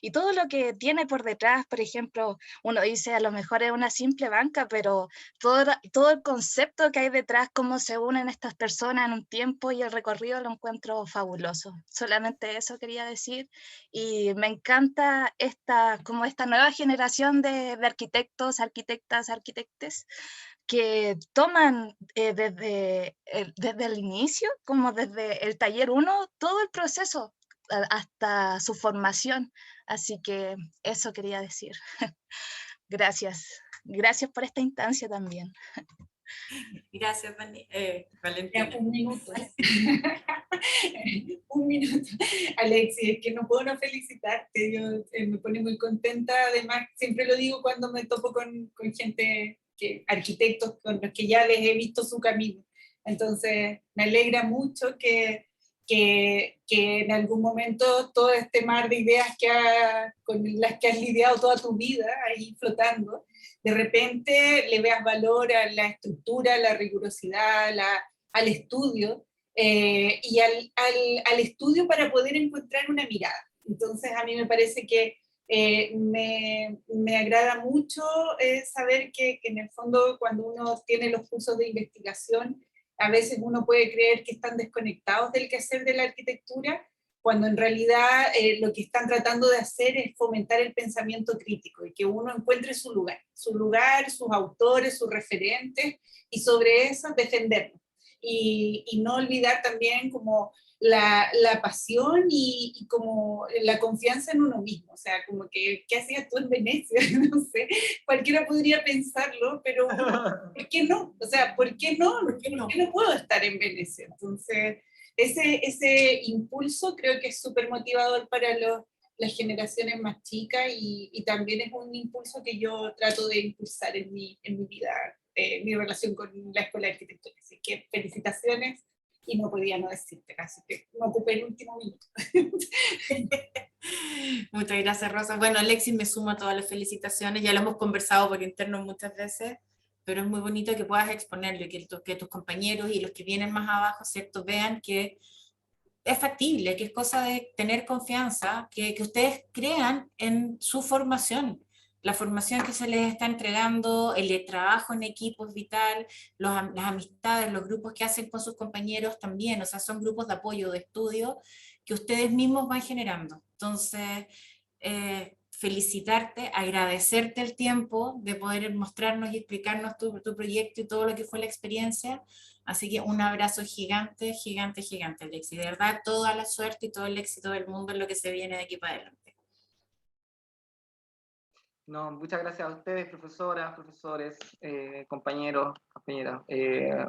y todo lo que tiene por detrás. Por ejemplo, uno dice a lo mejor es una simple banca, pero todo el concepto que hay detrás, cómo se unen estas personas en un tiempo y el recorrido, lo encuentro fabuloso. Solamente eso quería decir, y me encanta como esta nueva generación de arquitectos, arquitectas, arquitectes, que toman desde el inicio, como desde el taller 1, todo el proceso hasta su formación. Así que eso quería decir. Gracias. Gracias por esta instancia también. Gracias, Valentina. Ya, un minuto. Un minuto. Alexis, es que no puedo no felicitarte. Yo me pone muy contenta. Además, siempre lo digo cuando me topo con gente, arquitectos con los que ya les he visto su camino. Entonces, me alegra mucho que en algún momento todo este mar de ideas con las que has lidiado toda tu vida ahí flotando, de repente le veas valor a la estructura, a la rigurosidad, al estudio, y al estudio para poder encontrar una mirada. Entonces a mí me parece que me agrada mucho saber que en el fondo, cuando uno tiene los cursos de investigación, a veces uno puede creer que están desconectados del quehacer de la arquitectura, cuando en realidad lo que están tratando de hacer es fomentar el pensamiento crítico y que uno encuentre su lugar, sus autores, sus referentes, y sobre eso defenderlo. Y no olvidar también como la pasión y como la confianza en uno mismo. O sea, como que, ¿qué hacías tú en Venecia? No sé, cualquiera podría pensarlo, pero ¿por qué no? O sea, ¿por qué no? ¿Por qué no puedo estar en Venecia? Entonces, ese impulso creo que es súper motivador para las generaciones más chicas, y también es un impulso que yo trato de impulsar en mi vida, mi relación con la Escuela de Arquitectura. Así que felicitaciones, y no podía no decirte, así que me ocupé el último minuto. Muchas gracias, Rosa. Bueno, Alexis, me sumo a todas las felicitaciones, ya lo hemos conversado por interno muchas veces, pero es muy bonito que puedas exponerlo y que tus compañeros y los que vienen más abajo, ¿cierto?, vean que es factible, que es cosa de tener confianza, que ustedes crean en su formación. La formación que se les está entregando, el trabajo en equipo es vital, las amistades, los grupos que hacen con sus compañeros también, o sea, son grupos de apoyo, de estudio, que ustedes mismos van generando. Entonces, felicitarte, agradecerte el tiempo de poder mostrarnos y explicarnos tu proyecto y todo lo que fue la experiencia. Así que un abrazo gigante, gigante, gigante, Alexis. De verdad, toda la suerte y todo el éxito del mundo en lo que se viene de aquí para adelante. No, muchas gracias a ustedes, profesoras, profesores, compañeros, compañeras.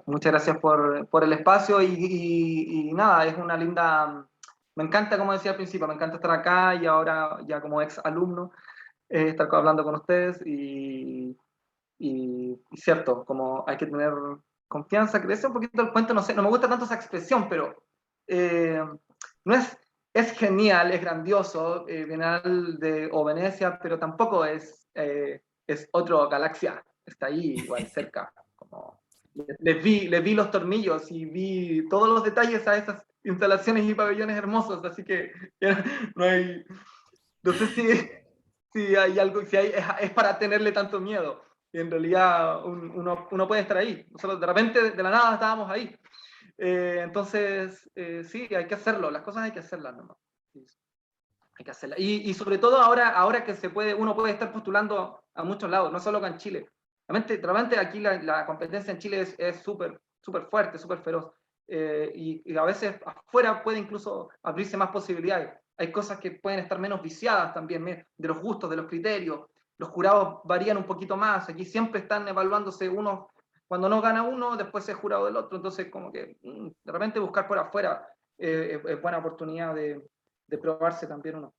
Muchas gracias por el espacio y nada, es una linda... Me encanta, como decía al principio, me encanta estar acá y ahora ya como ex alumno, estar hablando con ustedes y cierto, como hay que tener confianza, crecer un poquito el cuento, no sé, no me gusta tanto esa expresión, pero no es genial, es grandioso, Bienal o Venecia, pero tampoco es otra galaxia, está ahí igual cerca. Como, les vi los tornillos y vi todos los detalles a esas instalaciones y pabellones hermosos, así que no sé si hay algo, es para tenerle tanto miedo. Y en realidad uno puede estar ahí. Nosotros de repente, de la nada, estábamos ahí. Entonces, sí, hay que hacerlo. Las cosas hay que hacerlas nomás. Hay que hacerla. Y sobre todo ahora que uno puede estar postulando a muchos lados, no solo acá en Chile. Realmente aquí la competencia en Chile es súper fuerte, súper feroz. Y a veces afuera puede incluso abrirse más posibilidades. Hay cosas que pueden estar menos viciadas también, de los gustos, de los criterios. Los jurados varían un poquito más. Aquí siempre están evaluándose uno. Cuando no gana uno, después es jurado del otro. Entonces, como que de repente buscar por afuera es buena oportunidad de probarse también uno.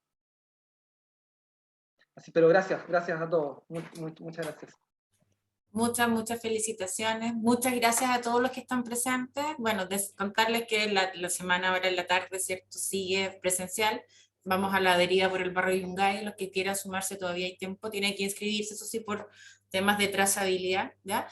Así, pero gracias a todos. Muchas gracias. Muchas felicitaciones. Muchas gracias a todos los que están presentes. Bueno, contarles que la semana ahora en la tarde, ¿cierto? Sigue presencial. Vamos a la deriva por el barrio Yungay. Los que quieran sumarse todavía hay tiempo. Tienen que inscribirse, eso sí, por temas de trazabilidad, ¿ya?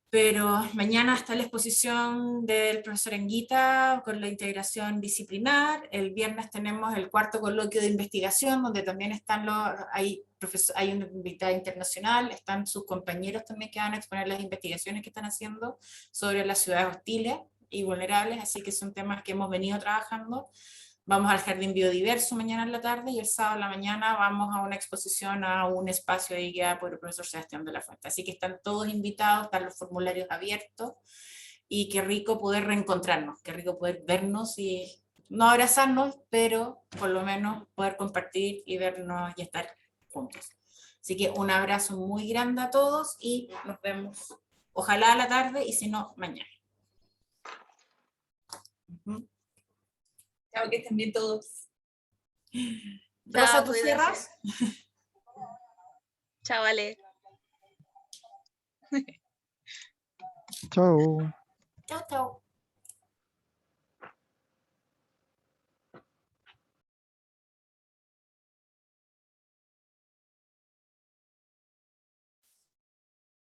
Pero mañana está la exposición del profesor Enguita con la integración disciplinar. El viernes tenemos el cuarto coloquio de investigación, donde también están hay una invitada internacional, están sus compañeros también que van a exponer las investigaciones que están haciendo sobre las ciudades hostiles y vulnerables, así que son temas que hemos venido trabajando. Vamos al Jardín Biodiverso mañana en la tarde y el sábado en la mañana vamos a una exposición a un espacio ahí guiado por el profesor Sebastián de la Fuente. Así que están todos invitados, están los formularios abiertos y qué rico poder reencontrarnos, qué rico poder vernos y no abrazarnos, pero por lo menos poder compartir y vernos y estar juntos. Así que un abrazo muy grande a todos y nos vemos ojalá a la tarde y si no, mañana. Chao, que estén bien todos. Rosa, ¿tú cierras? Chao, Ale. Chao. Chao, chao.